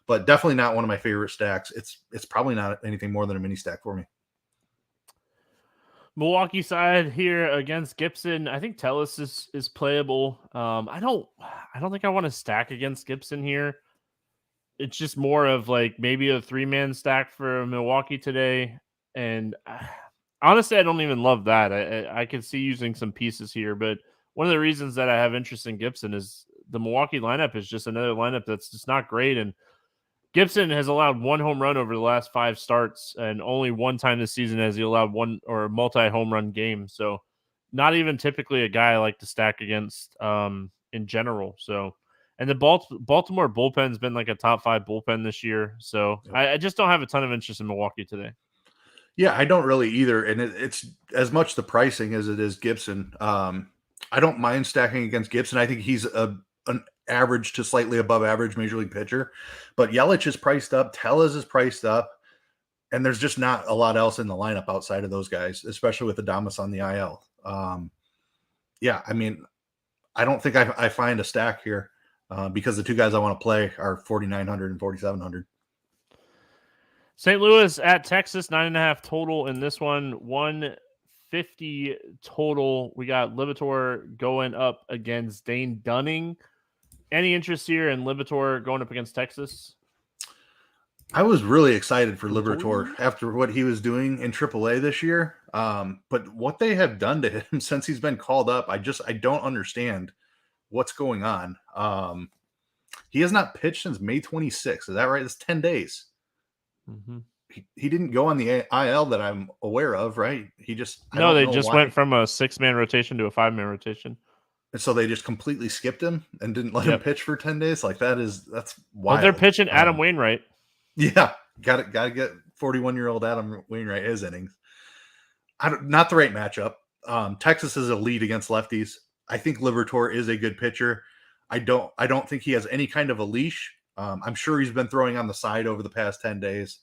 but definitely not one of my favorite stacks. It's probably not anything more than a mini stack for me. Milwaukee side here against Gibson. I think Tellis is playable. I don't think I want to stack against Gibson here. It's just more of like maybe a 3-man stack for Milwaukee today. And honestly, I don't even love that. I could see using some pieces here, but one of the reasons that I have interest in Gibson is the Milwaukee lineup is just another lineup that's just not great. And Gibson has allowed 1 home run over the last 5 starts, and only one time this season has he allowed one or multi-home run game. So not even typically a guy I like to stack against in general. So, and the Baltimore bullpen's been like a top 5 bullpen this year. So yep. I just don't have a ton of interest in Milwaukee today. Yeah, I don't really either. And it's as much the pricing as it is Gibson. I don't mind stacking against Gibson. I think he's an average to slightly above average major league pitcher, but Yelich is priced up, Tellez is priced up, and there's just not a lot else in the lineup outside of those guys, especially with Adames on the IL. Yeah, I mean, I don't think I find a stack here because the two guys I want to play are 4,900 and 4,700. St. Louis at Texas, 9.5 total in this one, 150 total. We got Liberatore going up against Dane Dunning. Any interest here in Liberatore going up against Texas? I was really excited for Liberatore after what he was doing in AAA this year. But what they have done to him since he's been called up, I don't understand what's going on. He has not pitched since May 26th. Is that right? It's 10 days. Mm-hmm. He didn't go on the IL that I'm aware of, right? They just went from a 6-man rotation to a 5-man rotation. And so they just completely skipped him and didn't let him pitch for 10 days. Like that's wild. Well, they're pitching Adam Wainwright. Yeah. Got to get 41-year-old Adam Wainwright his innings. Not the right matchup. Texas is a lead against lefties. I think Liberatore is a good pitcher. I don't think he has any kind of a leash. I'm sure he's been throwing on the side over the past 10 days,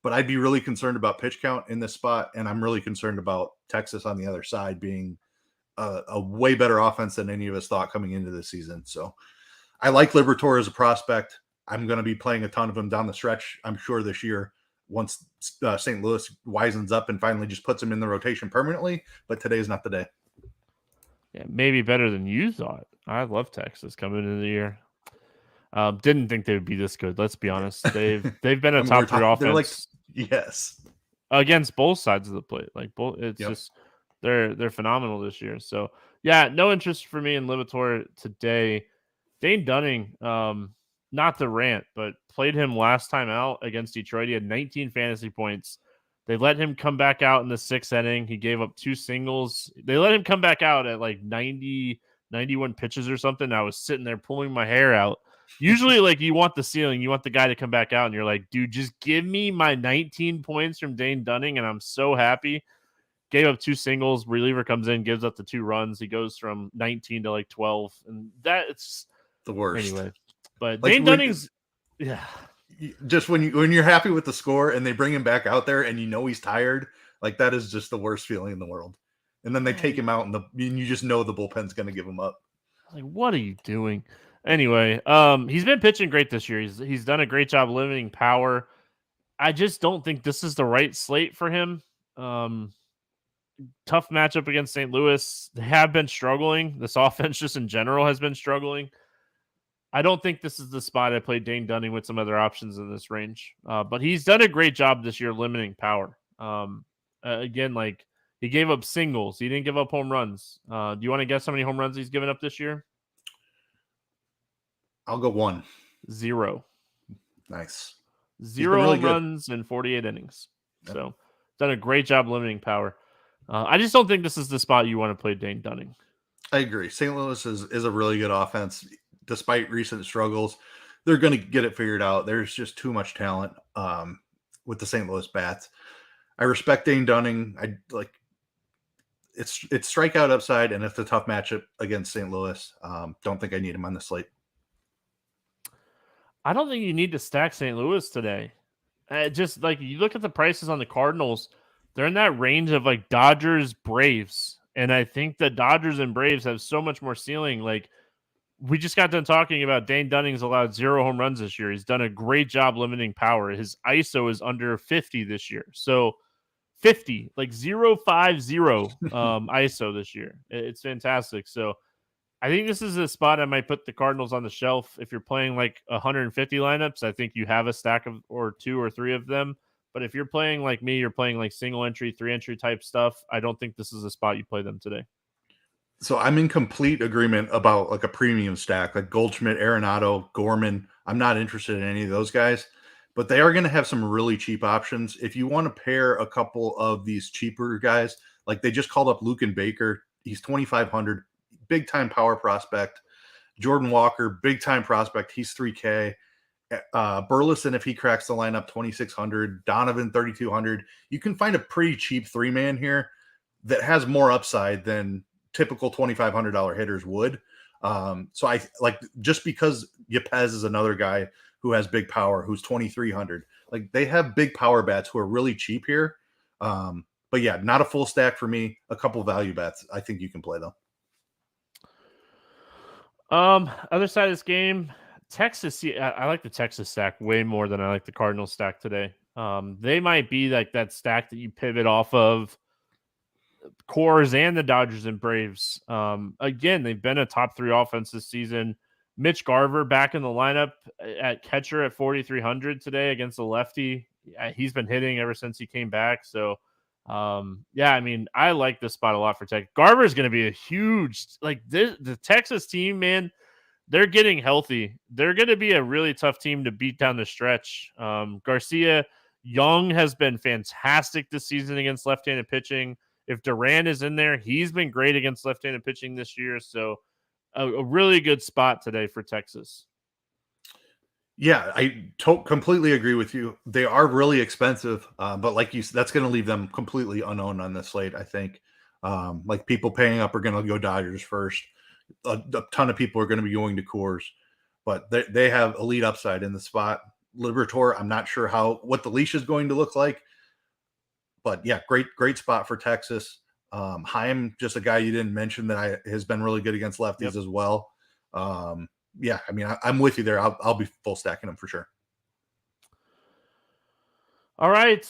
but I'd be really concerned about pitch count in this spot. And I'm really concerned about Texas on the other side being a way better offense than any of us thought coming into this season. So I like Liberatore as a prospect. I'm going to be playing a ton of him down the stretch, I'm sure, this year once St. Louis wisens up and finally just puts him in the rotation permanently. But today is not the day. Yeah, maybe better than you thought. I love Texas coming into the year. Didn't think they would be this good. Let's be honest. They've been a top 3 offense. Yes, against both sides of the plate. Like both, it's just they're phenomenal this year. So yeah, no interest for me in Liberatore today. Dane Dunning, not the rant, but played him last time out against Detroit. He had 19 fantasy points. They let him come back out in the 6th inning. He gave up 2 singles. They let him come back out at like 90, 91 pitches or something. I was sitting there pulling my hair out. Usually, like, you want the ceiling. You want the guy to come back out, and you're like, dude, just give me my 19 points from Dane Dunning, and I'm so happy. Gave up 2 singles. Reliever comes in, gives up the 2 runs. He goes from 19 to like 12, and that's the worst. Anyway, but like, Dane Dunning's, yeah. Just when you're happy with the score and they bring him back out there and you know he's tired, like, that is just the worst feeling in the world. And then they take him out and you just know the bullpen's going to give him up. Like, what are you doing? Anyway, he's been pitching great this year. He's done a great job limiting power. I just don't think this is the right slate for him. Tough matchup against St. Louis. They have been struggling. This offense just in general has been struggling. I don't think this is the spot I played Dane Dunning with some other options in this range. But he's done a great job this year limiting power. Again, like, he gave up singles. He didn't give up home runs. Do you want to guess how many home runs he's given up this year? I'll go 1. 0. Nice. 0 home runs in 48 innings. Yep. So done a great job limiting power. I just don't think this is the spot you want to play Dane Dunning. I agree. St. Louis is a really good offense. Despite recent struggles, they're going to get it figured out. There's just too much talent with the St. Louis bats. I respect Dane Dunning. I like it's strikeout upside, and it's a tough matchup against St. Louis. Don't think I need him on the slate. I don't think you need to stack St. Louis today. Just like, you look at the prices on the Cardinals, they're in that range of like Dodgers, Braves. And I think the Dodgers and Braves have so much more ceiling. Like, we just got done talking about Dane Dunning's allowed 0 home runs this year. He's done a great job limiting power. His ISO is under 50 this year. So 50, like 0.50 ISO this year. It's fantastic. So I think this is a spot I might put the Cardinals on the shelf. If you're playing like 150 lineups, I think you have a stack of or 2 or 3 of them. But if you're playing like me, you're playing like single entry, 3 entry type stuff, I don't think this is a spot you play them today. So I'm in complete agreement about like a premium stack, like Goldschmidt, Arenado, Gorman. I'm not interested in any of those guys, but they are going to have some really cheap options. If you want to pair a couple of these cheaper guys, like they just called up Lucan Baker. He's 2,500, big time power prospect. Jordan Walker, big time prospect. He's 3K. Burleson, if he cracks the lineup, 2,600. Donovan, 3,200. You can find a pretty cheap 3-man here that has more upside than typical $2,500 hitters would. So I like, just because Yepez is another guy who has big power, who's 2,300. Like, they have big power bats who are really cheap here. But yeah, not a full stack for me. A couple value bats. I think you can play them. Other side of this game, Texas. I like the Texas stack way more than I like the Cardinals stack today. They might be like that stack that you pivot off of Coors and the Dodgers and Braves. Again, they've been a top 3 offense this season. Mitch Garver back in the lineup at catcher at 4,300 today against the lefty. He's been hitting ever since he came back. So, yeah, I mean, I like this spot a lot for Tech. Garver is going to be a huge, like, the Texas team, man. They're getting healthy. They're going to be a really tough team to beat down the stretch. Garcia Young has been fantastic this season against left-handed pitching. If Duran is in there, he's been great against left-handed pitching this year. So a really good spot today for Texas. Yeah, I completely agree with you. They are really expensive, but like you said, that's going to leave them completely unowned on this slate, I think. Like, people paying up are going to go Dodgers first. A ton of people are going to be going to Coors, but they have elite upside in the spot. Liberatore, I'm not sure what the leash is going to look like. But yeah, great spot for Texas. Heim, just a guy you didn't mention that has been really good against lefties as well. Yeah, I mean, I'm with you there. I'll be full stacking them for sure. All right,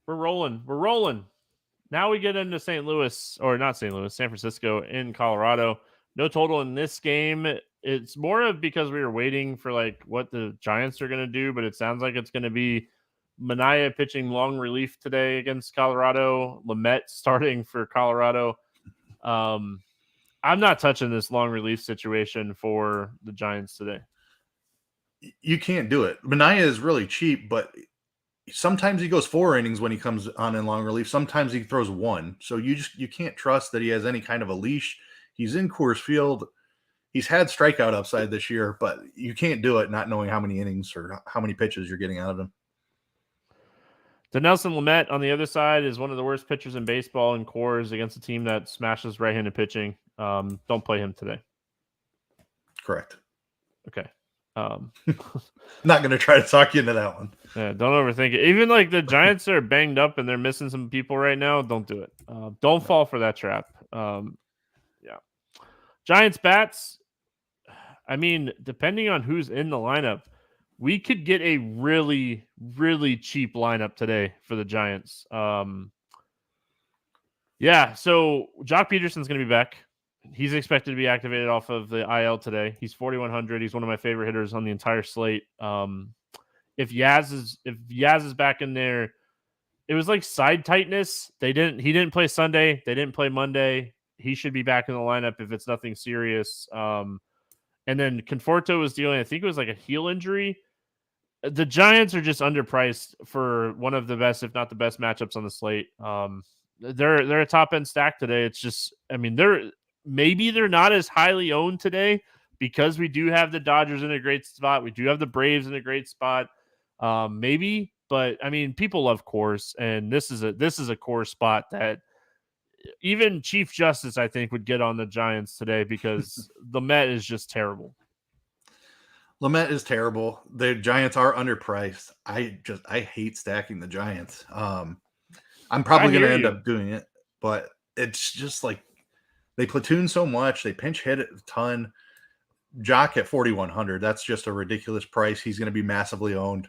we're rolling. Now we get into St. Louis, or not St. Louis, San Francisco in Colorado. No total in this game. It's more of because we were waiting for like what the Giants are going to do, but it sounds like it's going to be Manaea pitching long relief today against Colorado. Lamet starting for Colorado. I'm not touching this long relief situation for the Giants today. You can't do it. Mania is really cheap, but sometimes he goes 4 innings when he comes on in long relief. Sometimes he throws 1. So you can't trust that he has any kind of a leash. He's in Coors Field. He's had strikeout upside this year, but you can't do it not knowing how many innings or how many pitches you're getting out of him. Nelson Lamet on the other side is one of the worst pitchers in baseball in Coors against a team that smashes right-handed pitching. Don't play him today. Correct. Okay. Not going to try to talk you into that one. Yeah, don't overthink it. Even like the Giants are banged up and they're missing some people right now. Don't do it. Don't fall for that trap. Yeah. Giants bats. I mean, depending on who's in the lineup, we could get a really, really cheap lineup today for the Giants. Yeah, so Jock Peterson's going to be back. He's expected to be activated off of the IL today. He's 4,100. He's one of my favorite hitters on the entire slate. If Yaz is back in there, it was like side tightness. He didn't play Sunday. They didn't play Monday. He should be back in the lineup if it's nothing serious. And then Conforto was dealing, I think it was like a heel injury. The Giants are just underpriced for one of the best, if not the best, matchups on the slate. They're a top end stack today. It's just, I mean, they're not as highly owned today because we do have the Dodgers in a great spot. We do have the Braves in a great spot. Maybe, but I mean, people love Coors, and this is a Coors spot that even Chief Justice, I think, would get on the Giants today because the Met is just terrible. Lamet is terrible. The Giants are underpriced. I hate stacking the Giants. I'm probably going to end up doing it, but it's just like they platoon so much. They pinch hit a ton. Jock at 4,100. That's just a ridiculous price. He's going to be massively owned.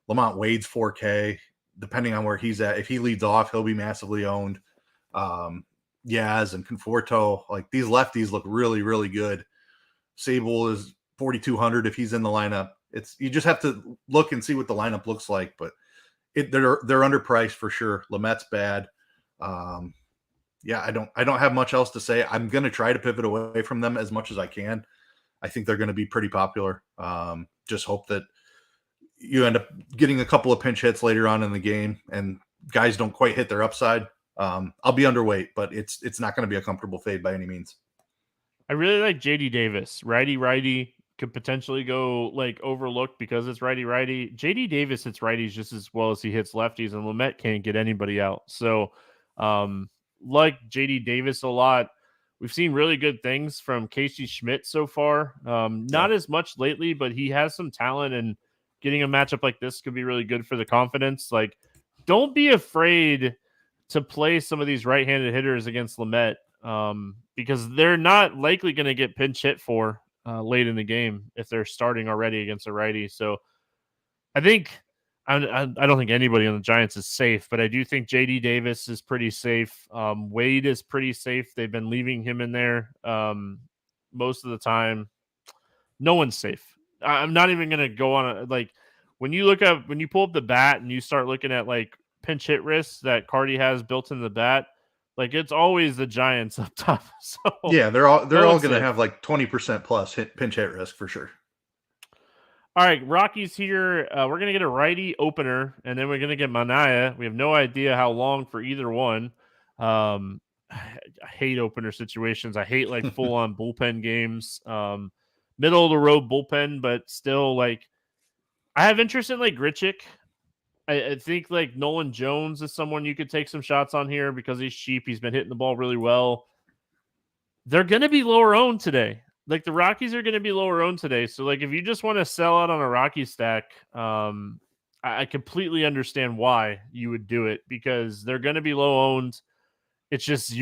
Lamont Wade's 4K, depending on where he's at. If he leads off, he'll be massively owned. Yaz and Conforto, like these lefties look really, really good. Sable is 4,200 if he's in the lineup. You just have to look and see what the lineup looks like, but they're underpriced for sure. Lamet's bad. Yeah, I don't have much else to say. I'm going to try to pivot away from them as much as I can. I think they're going to be pretty popular. Just hope that you end up getting a couple of pinch hits later on in the game and guys don't quite hit their upside. I'll be underweight, but it's not going to be a comfortable fade by any means. I really like JD Davis. Righty could potentially go like overlooked because it's righty. JD Davis hits righties just as well as he hits lefties, and Lamet can't get anybody out. So, like JD Davis a lot. We've seen really good things from Casey Schmidt so far. Not as much lately, but he has some talent, and getting a matchup like this could be really good for the confidence. Like, don't be afraid to play some of these right-handed hitters against Lamet because they're not likely going to get pinch hit for late in the game if they're starting already against a righty. So I think I don't think anybody on the Giants is safe, but I do think JD Davis is pretty safe. Wade is pretty safe. They've been leaving him in there most of the time. No one's safe. I'm not even going to go on when you pull up the bat and you start looking at like pinch hit risks that Cardi has built into the bat, like it's always the Giants up top. So yeah, they're all going to have like 20% plus pinch hit risk for sure. All right, Rockies here. We're going to get a righty opener, and then we're going to get Manaea. We have no idea how long for either one. I hate opener situations. I hate like full-on bullpen games. Middle-of-the-road bullpen, but still, like, I have interest in, like, Grichuk. I think, like, Nolan Jones is someone you could take some shots on here because he's cheap. He's been hitting the ball really well. They're going to be lower owned today. Like the Rockies are going to be lower owned today. So like, if you just want to sell out on a Rocky stack, I completely understand why you would do it because they're going to be low owned. It's just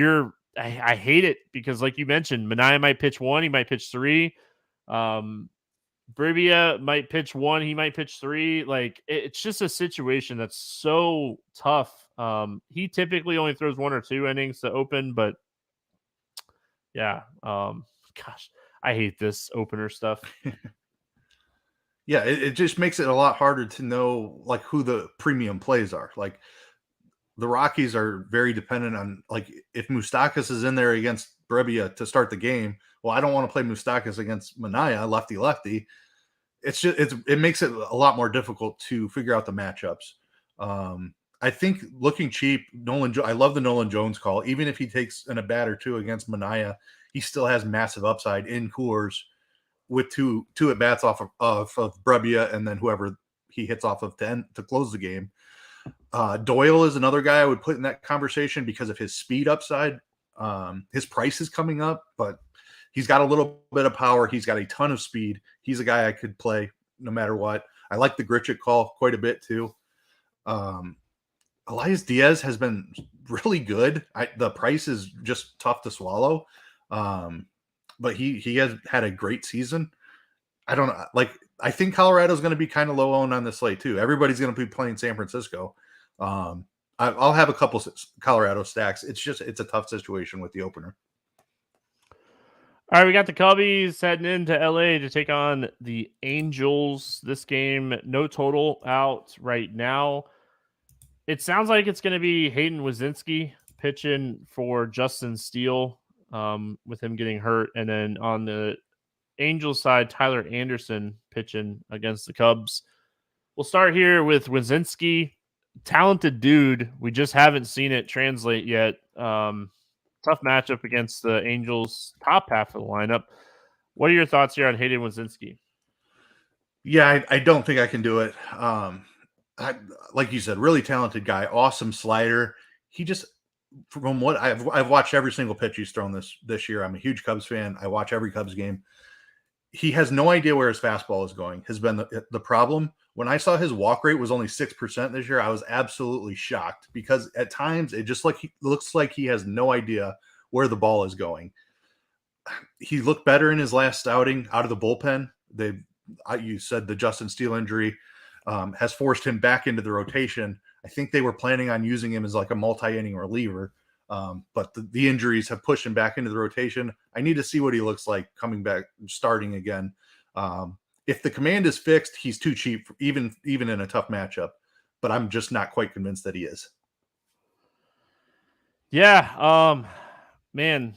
I hate it because like you mentioned, Manaea might pitch 1, he might pitch 3. Brivia might pitch 1, he might pitch 3. Like it's just a situation that's so tough. He typically only throws 1 or 2 innings to open, but yeah, gosh. I hate this opener stuff. Yeah, it just makes it a lot harder to know like who the premium plays are. Like the Rockies are very dependent on like if Moustakas is in there against Brevia to start the game. Well, I don't want to play Moustakas against Manaea, lefty. it makes it a lot more difficult to figure out the matchups. I think looking cheap, I love the Nolan Jones call. Even if he takes in a bat or two against Manaea, he still has massive upside in Coors with two at bats off of Brebbia and then whoever he hits off of to close the game. Doyle is another guy I would put in that conversation because of his speed upside. His price is coming up, but he's got a little bit of power. He's got a ton of speed. He's a guy I could play no matter what. I like the Grichuk call quite a bit too. Elias Diaz has been really good. The price is just tough to swallow. But he has had a great season. I don't know. I think Colorado's going to be kind of low owned on this slate too. Everybody's going to be playing San Francisco. I'll have a couple Colorado stacks. It's a tough situation with the opener. All right, we got the Cubbies heading into LA to take on the Angels. This game, no total out right now. It sounds like it's going to be Hayden Wazinski pitching for Justin Steele, with him getting hurt. And then on the Angels side, Tyler Anderson pitching against the Cubs. We'll start here with Wazinski. Talented dude. We just haven't seen it translate yet. Tough matchup against the Angels' top half of the lineup. What are your thoughts here on Hayden Wazinski? Yeah, I don't think I can do it. Like you said, really talented guy, awesome slider. He just, from what I've watched every single pitch he's thrown this year. I'm a huge Cubs fan. I watch every Cubs game. He has no idea where his fastball is going. Has been the problem. When I saw his walk rate was only 6% this year, I was absolutely shocked because at times it just looks like he has no idea where the ball is going. He looked better in his last outing out of the bullpen. You said the Justin Steele injury has forced him back into the rotation. I think they were planning on using him as like a multi-inning reliever, but the injuries have pushed him back into the rotation. I need to see what he looks like coming back, starting again. If the command is fixed, he's too cheap, even in a tough matchup. But I'm just not quite convinced that he is. Yeah, man,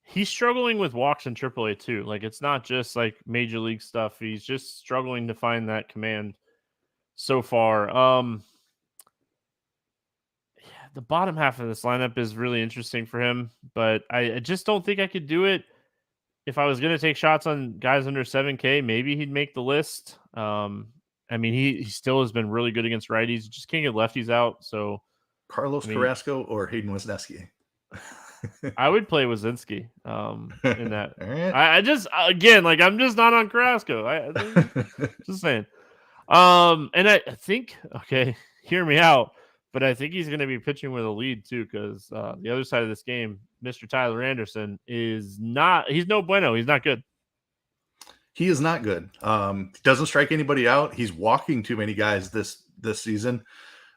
he's struggling with walks in AAA too. Like it's not just like major league stuff. He's just struggling to find that command so far. The bottom half of this lineup is really interesting for him, but I just don't think I could do it. If I was going to take shots on guys under 7K, maybe he'd make the list. I mean, he still has been really good against righties. Just can't get lefties out. So Carlos Carrasco or Hayden Wisniewski? I would play Wazinski in that. Right. I just, again, like I'm just not on Carrasco. Just saying. And I think, okay, hear me out. But I think he's going to be pitching with a lead too, because the other side of this game, Mr. Tyler Anderson he's no bueno. He's not good. He is not good. Doesn't strike anybody out. He's walking too many guys this season.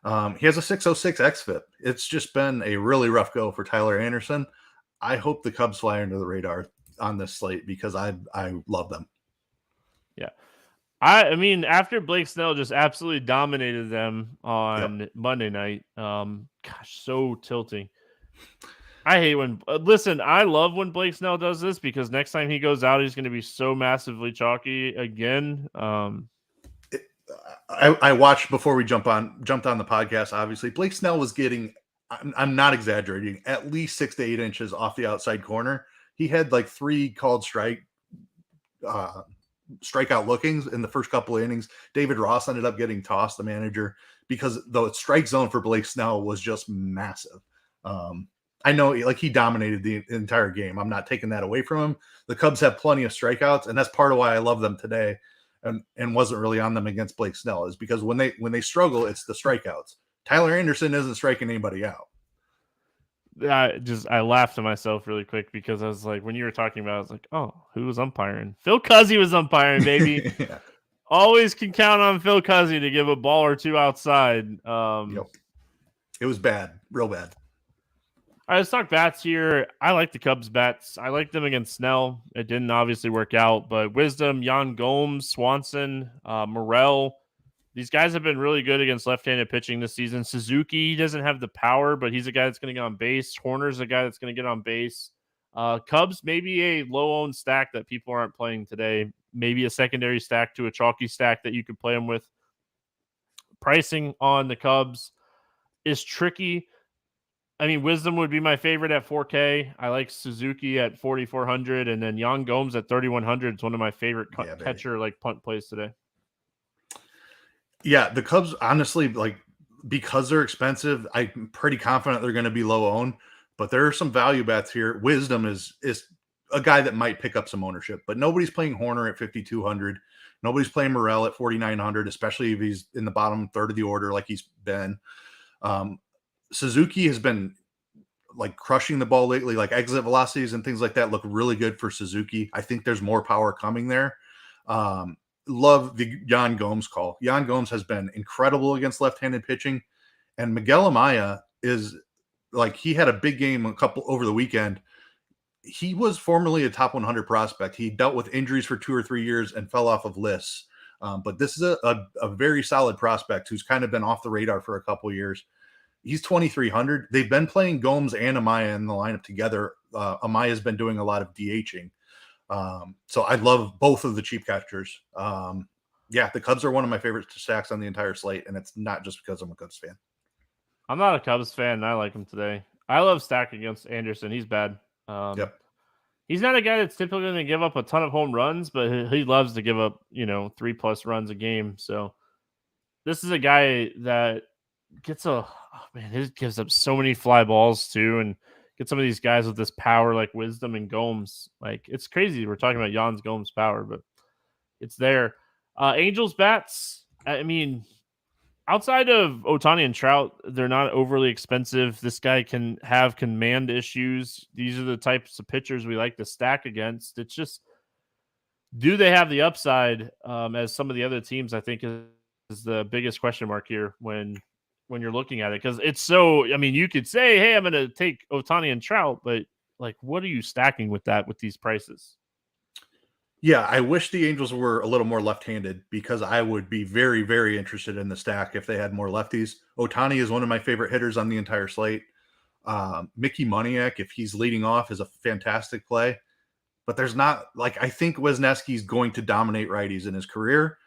He has a 606 xFIP. It's just been a really rough go for Tyler Anderson. I hope the Cubs fly under the radar on this slate because I love them. Yeah. I mean, after Blake Snell just absolutely dominated them on Monday night, gosh, so tilting. I hate when listen, I love when Blake Snell does this because next time he goes out, he's going to be so massively chalky again. I watched before we jumped on the podcast. Obviously, Blake Snell was getting, I'm not exaggerating, at least 6 to 8 inches off the outside corner. He had like 3 called strikeout lookings in the first couple of innings. David Ross ended up getting tossed, the manager, because the strike zone for Blake Snell was just massive. I know, like, he dominated the entire game. I'm not taking that away from him. The Cubs have plenty of strikeouts, and that's part of why I love them today, and wasn't really on them against Blake Snell, is because when they struggle, it's the strikeouts. Tyler Anderson isn't striking anybody out. I laughed to myself really quick because I was like, when you were talking about it, I was like, oh, who was umpiring? Phil Cuzzy was umpiring, baby. Yeah. Always can count on Phil Cuzzy to give a ball or two outside. Yep. It was bad, real bad. All right, let's talk bats here. I like the Cubs bats. I like them against Snell. It didn't obviously work out, but Wisdom, Yan Gomes, Swanson, Morel, these guys have been really good against left-handed pitching this season. Suzuki, he doesn't have the power, but he's a guy that's going to get on base. Horner's a guy that's going to get on base. Cubs, maybe a low-owned stack that people aren't playing today. Maybe a secondary stack to a chalky stack that you could play them with. Pricing on the Cubs is tricky. I mean, Wisdom would be my favorite at 4K. I like Suzuki at 4,400, and then Yan Gomes at 3,100. It's one of my favorite catcher like punt plays today. Yeah, the Cubs, honestly, like because they're expensive, I'm pretty confident they're going to be low owned. But there are some value bets here. Wisdom is a guy that might pick up some ownership, but nobody's playing Horner at 5,200. Nobody's playing Morel at 4,900, especially if he's in the bottom third of the order like he's been. Suzuki has been like crushing the ball lately, like exit velocities and things like that look really good for Suzuki. I think there's more power coming there. Love the Yan Gomes call. Yan Gomes has been incredible against left-handed pitching, and Miguel Amaya is like, he had a big game over the weekend. He was formerly a top 100 prospect. He dealt with injuries for 2 or 3 years and fell off of lists. But this is a very solid prospect who's kind of been off the radar for a couple years. He's 2,300. They've been playing Gomes and Amaya in the lineup together. Amaya's been doing a lot of DHing. So I love both of the cheap catchers. Yeah, the Cubs are one of my favorite stacks on the entire slate, and it's not just because I'm a Cubs fan. I'm not a Cubs fan, and I like him today. I love stacking against Anderson. He's bad. Yep. He's not a guy that's typically going to give up a ton of home runs, but he loves to give up, 3+ runs a game. So this is a guy that gets he gives up so many fly balls too, and get some of these guys with this power like Wisdom and Gomes. Like, it's crazy. We're talking about Jan's Gomes power, but it's there. Angels bats. I mean, outside of Ohtani and Trout, they're not overly expensive. This guy can have command issues. These are the types of pitchers we like to stack against. It's just, do they have the upside as some of the other teams? I think is the biggest question mark here when you're looking at it, because it's so. I mean, you could say, "Hey, I'm going to take Ohtani and Trout," but like, what are you stacking with that with these prices? Yeah, I wish the Angels were a little more left-handed, because I would be very, very interested in the stack if they had more lefties. Ohtani is one of my favorite hitters on the entire slate. Mickey Moniak, if he's leading off, is a fantastic play. But there's not, like, I think Wisniewski's going to dominate righties in his career.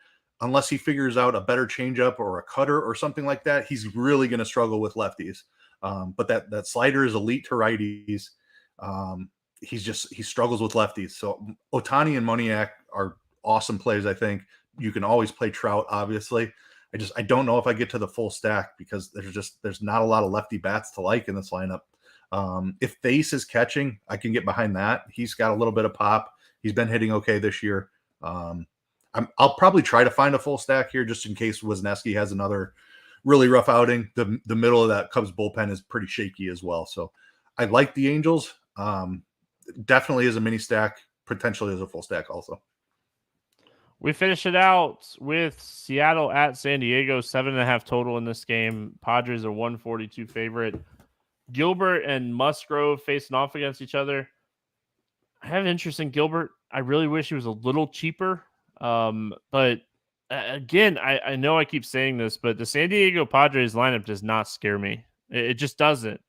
Unless he figures out a better changeup or a cutter or something like that, he's really going to struggle with lefties. But that slider is elite to righties. He struggles with lefties. So Ohtani and Moniak are awesome plays. I think you can always play Trout, obviously. I don't know if I get to the full stack, because there's not a lot of lefty bats to like in this lineup. If Face is catching, I can get behind that. He's got a little bit of pop. He's been hitting okay this year. I'll probably try to find a full stack here just in case Wisniewski has another really rough outing. The middle of that Cubs bullpen is pretty shaky as well. So I like the Angels. Definitely as a mini stack, potentially as a full stack also. We finish it out with Seattle at San Diego, 7.5 total in this game. Padres are 142 favorite. Gilbert and Musgrove facing off against each other. I have interest in Gilbert. I really wish he was a little cheaper. But again, I know I keep saying this, but the San Diego Padres lineup does not scare me. It just doesn't.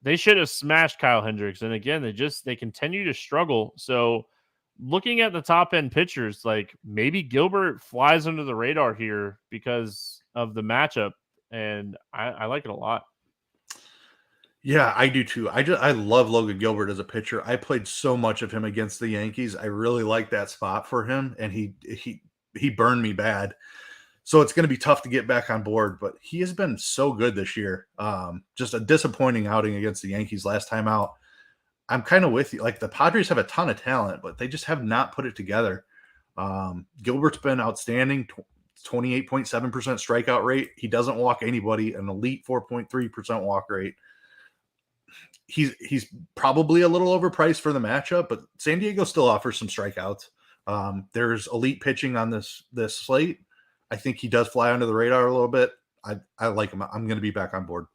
They should have smashed Kyle Hendricks. And again, they continue to struggle. So looking at the top end pitchers, like maybe Gilbert flies under the radar here because of the matchup. And I like it a lot. Yeah, I do too. I love Logan Gilbert as a pitcher. I played so much of him against the Yankees. I really like that spot for him, and he burned me bad. So it's going to be tough to get back on board, but he has been so good this year. Just a disappointing outing against the Yankees last time out. I'm kind of with you. Like, the Padres have a ton of talent, but they just have not put it together. Gilbert's been outstanding. 28.7% strikeout rate. He doesn't walk anybody. An elite 4.3% walk rate. He's probably a little overpriced for the matchup, but San Diego still offers some strikeouts. There's elite pitching on this slate. I think he does fly under the radar a little bit. I like him. I'm going to be back on board.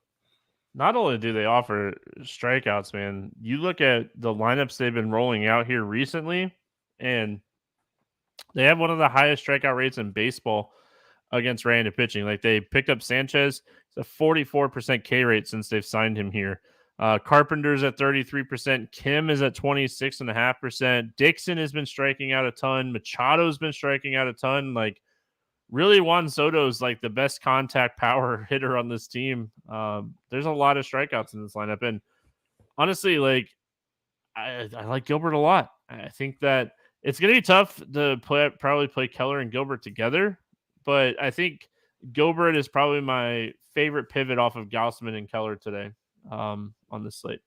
Not only do they offer strikeouts, man, you look at the lineups they've been rolling out here recently, and they have one of the highest strikeout rates in baseball against right-handed pitching. Like, they picked up Sanchez. It's a 44% K rate since they've signed him here. Carpenter's at 33%. Kim is at 26.5%. Dixon has been striking out a ton. Machado's been striking out a ton. Like, really, Juan Soto's like the best contact power hitter on this team. There's a lot of strikeouts in this lineup. And honestly, like, I like Gilbert a lot. I think that it's going to be tough to probably play Keller and Gilbert together. But I think Gilbert is probably my favorite pivot off of Gausman and Keller today on this slate.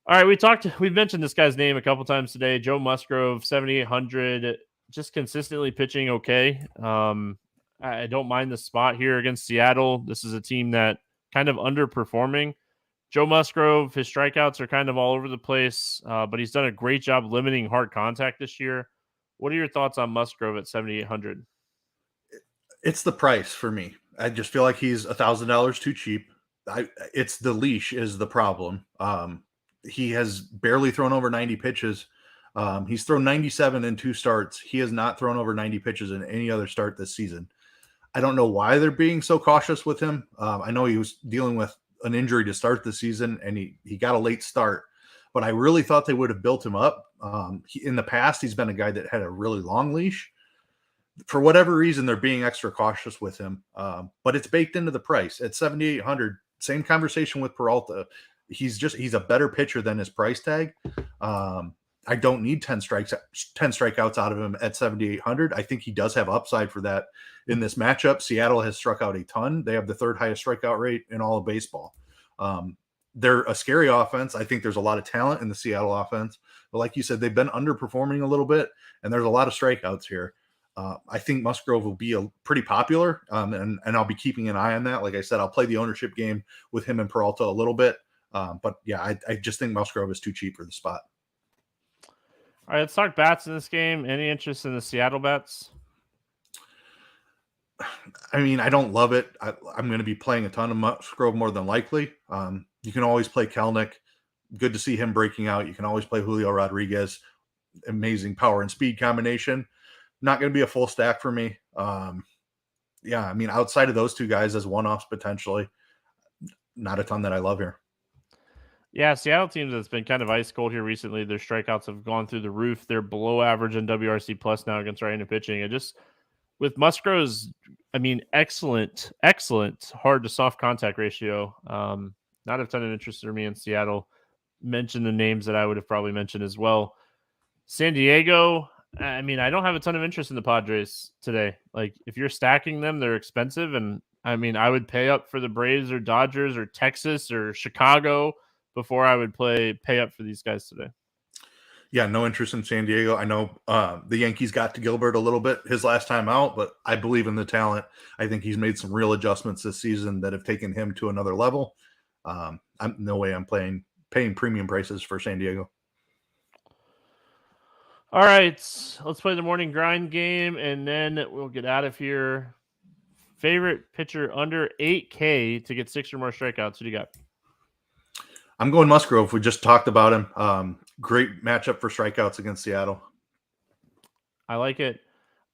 All right, we've mentioned this guy's name a couple times today. Joe Musgrove, 7,800, just consistently pitching okay. I don't mind the spot here against Seattle. This is a team that kind of underperforming. Joe Musgrove, his strikeouts are kind of all over the place, but he's done a great job limiting hard contact this year. What are your thoughts on Musgrove at 7,800? It's the price for me. I just feel like he's $1,000 too cheap. It's the leash is the problem. He has barely thrown over 90 pitches. He's thrown 97 in 2 starts. He has not thrown over 90 pitches in any other start this season. I don't know why they're being so cautious with him. I know he was dealing with an injury to start the season, and he got a late start. But I really thought they would have built him up. In the past, he's been a guy that had a really long leash. For whatever reason, they're being extra cautious with him. But it's baked into the price. At 7,800, same conversation with Peralta. He's a better pitcher than his price tag. I don't need 10 strikeouts out of him at 7,800. I think he does have upside for that in this matchup. Seattle has struck out a ton. They have the 3rd highest strikeout rate in all of baseball. They're a scary offense. I think there's a lot of talent in the Seattle offense. But like you said, they've been underperforming a little bit, and there's a lot of strikeouts here. I think Musgrove will be pretty popular, and I'll be keeping an eye on that. Like I said, I'll play the ownership game with him and Peralta a little bit. But yeah, I just think Musgrove is too cheap for the spot. All right, let's talk bats in this game. Any interest in the Seattle bats? I mean, I don't love it. I'm going to be playing a ton of Musgrove more than likely. You can always play Kelnick. Good to see him breaking out. You can always play Julio Rodriguez. Amazing power and speed combination. Not going to be a full stack for me. Yeah, I mean, outside of those 2 guys as one-offs potentially, not a ton that I love here. Yeah, Seattle teams that's been kind of ice cold here recently. Their strikeouts have gone through the roof. They're below average in WRC plus now against right-handed pitching. And just with Musgrove's, I mean, excellent hard to soft contact ratio. Not a ton of interest for me in Seattle. Mention the names that I would have probably mentioned as well. San Diego, I mean, I don't have a ton of interest in the Padres today. Like, if you're stacking them, they're expensive. And I mean, I would pay up for the Braves or Dodgers or Texas or Chicago before I would pay up for these guys today. Yeah, no interest in San Diego. I know the Yankees got to Gilbert a little bit his last time out, but I believe in the talent. I think he's made some real adjustments this season that have taken him to another level. No way I'm paying premium prices for San Diego. All right, let's play the morning grind game, and then we'll get out of here. Favorite pitcher under 8K to get 6 or more strikeouts. Who do you got? I'm going Musgrove. We just talked about him. Great matchup for strikeouts against Seattle. I like it.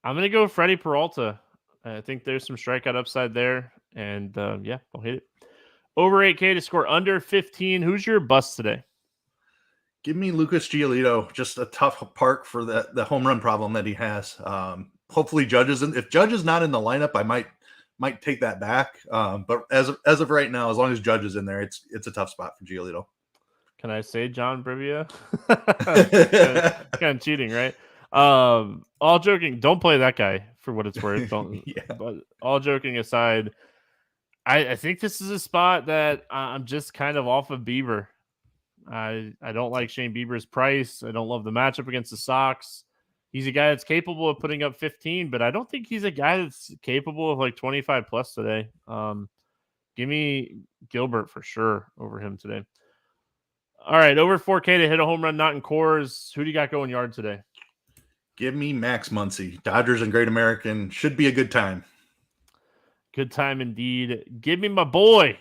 I'm going to go Freddie Peralta. I think there's some strikeout upside there. And yeah, I'll hit it. Over 8K to score under 15. Who's your bust today? Give me Lucas Giolito. Just a tough park for the home run problem that he has. Hopefully if Judge is not in the lineup, I might take that back. But as of right now, as long as Judge is in there, it's a tough spot for Giolito. Can I say John Brivia? kind of cheating, right? All joking, don't play that guy for what it's worth. Don't. Yeah. But all joking aside, I think this is a spot that I'm just kind of off of Bieber. I don't like Shane Bieber's price. I don't love the matchup against the Sox. He's a guy that's capable of putting up 15, but I don't think he's a guy that's capable of like 25 plus today. Give me Gilbert for sure over him today. All right, over 4K to hit a home run, not in cores. Who do you got going yard today? Give me Max Muncy. Dodgers and Great American. Should be a good time. Good time indeed. Give me my boy,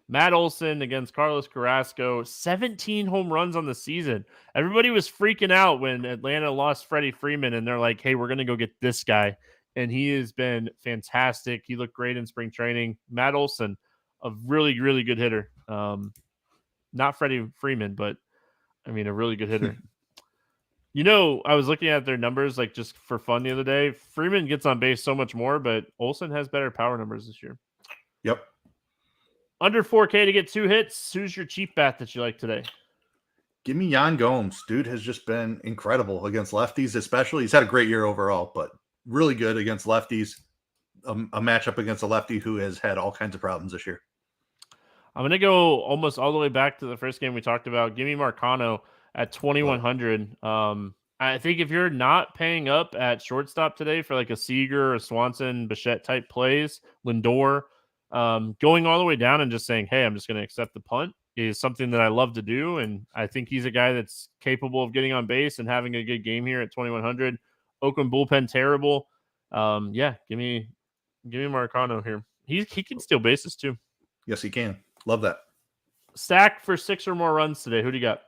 Matt Olson against Carlos Carrasco. 17 home runs on the season. Everybody was freaking out when Atlanta lost Freddie Freeman, and they're like, hey, we're going to go get this guy. And he has been fantastic. He looked great in spring training. Matt Olson, a really, really good hitter. Not Freddie Freeman, but I mean, a really good hitter. I was looking at their numbers, like just for fun the other day. Freeman gets on base so much more, but Olsen has better power numbers this year. Yep. Under 4K to get 2 hits. Who's your cheap bat that you like today? Give me Yan Gomes. Dude has just been incredible against lefties, especially. He's had a great year overall, but really good against lefties. A matchup against a lefty who has had all kinds of problems this year. I'm going to go almost all the way back to the first game we talked about. Give me Marcano at 2,100. I think if you're not paying up at shortstop today for like a Seager or Swanson, Bichette type plays, Lindor, going all the way down and just saying, hey, I'm just going to accept the punt is something that I love to do. And I think he's a guy that's capable of getting on base and having a good game here at 2,100. Oakland bullpen, terrible. Give me Marcano here. He can steal bases too. Yes, he can. Love that. Stack for 6 or more runs today. Who do you got?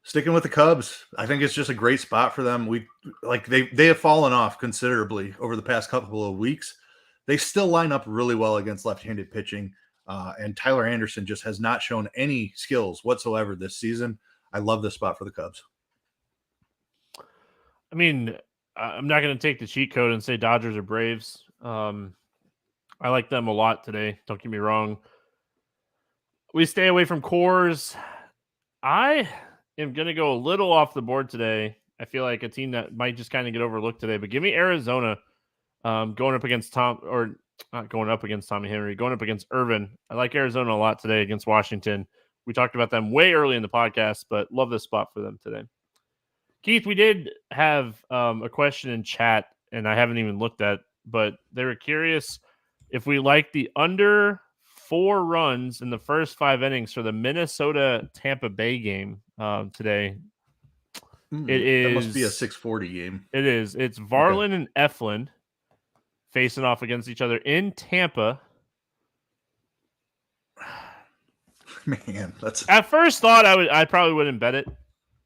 Sticking with the Cubs. I think it's just a great spot for them. They have fallen off considerably over the past couple of weeks. They still line up really well against left-handed pitching. And Tyler Anderson just has not shown any skills whatsoever this season. I love this spot for the Cubs. I mean, I'm not going to take the cheat code and say Dodgers or Braves. I like them a lot today. Don't get me wrong. We stay away from cores. I am going to go a little off the board today. I feel like a team that might just kind of get overlooked today, but give me Arizona going up against not going up against Tommy Henry, going up against Irvin. I like Arizona a lot today against Washington. We talked about them way early in the podcast, but love this spot for them today. Keith, we did have a question in chat, and I haven't even looked at, but they were curious if we like the under 4 runs in the first 5 innings for the Minnesota-Tampa Bay game today. That must be a 640 game. It is. It's Varland and Eflin facing off against each other in Tampa. Man, that's at first thought I probably wouldn't bet it.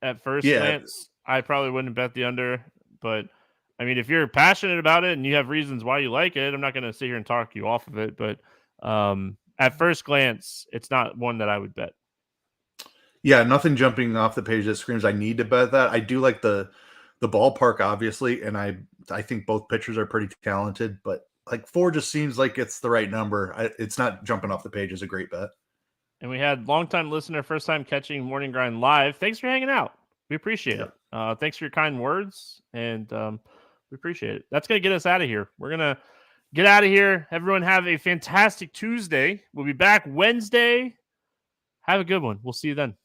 At first glance, I probably wouldn't bet the under. But I mean, if you're passionate about it and you have reasons why you like it, I'm not going to sit here and talk you off of it. But at first glance, it's not one that I would bet. Yeah, nothing jumping off the page that screams I need to bet that. I do like the ballpark, obviously, and I think both pitchers are pretty talented, but like 4 just seems like it's the right number. It's not jumping off the page as a great bet. And we had longtime listener, first time catching Morning Grind live. Thanks for hanging out. We appreciate it. Thanks for your kind words, and we appreciate it. That's going to get us out of here. We're going to get out of here. Everyone have a fantastic Tuesday. We'll be back Wednesday. Have a good one. We'll see you then.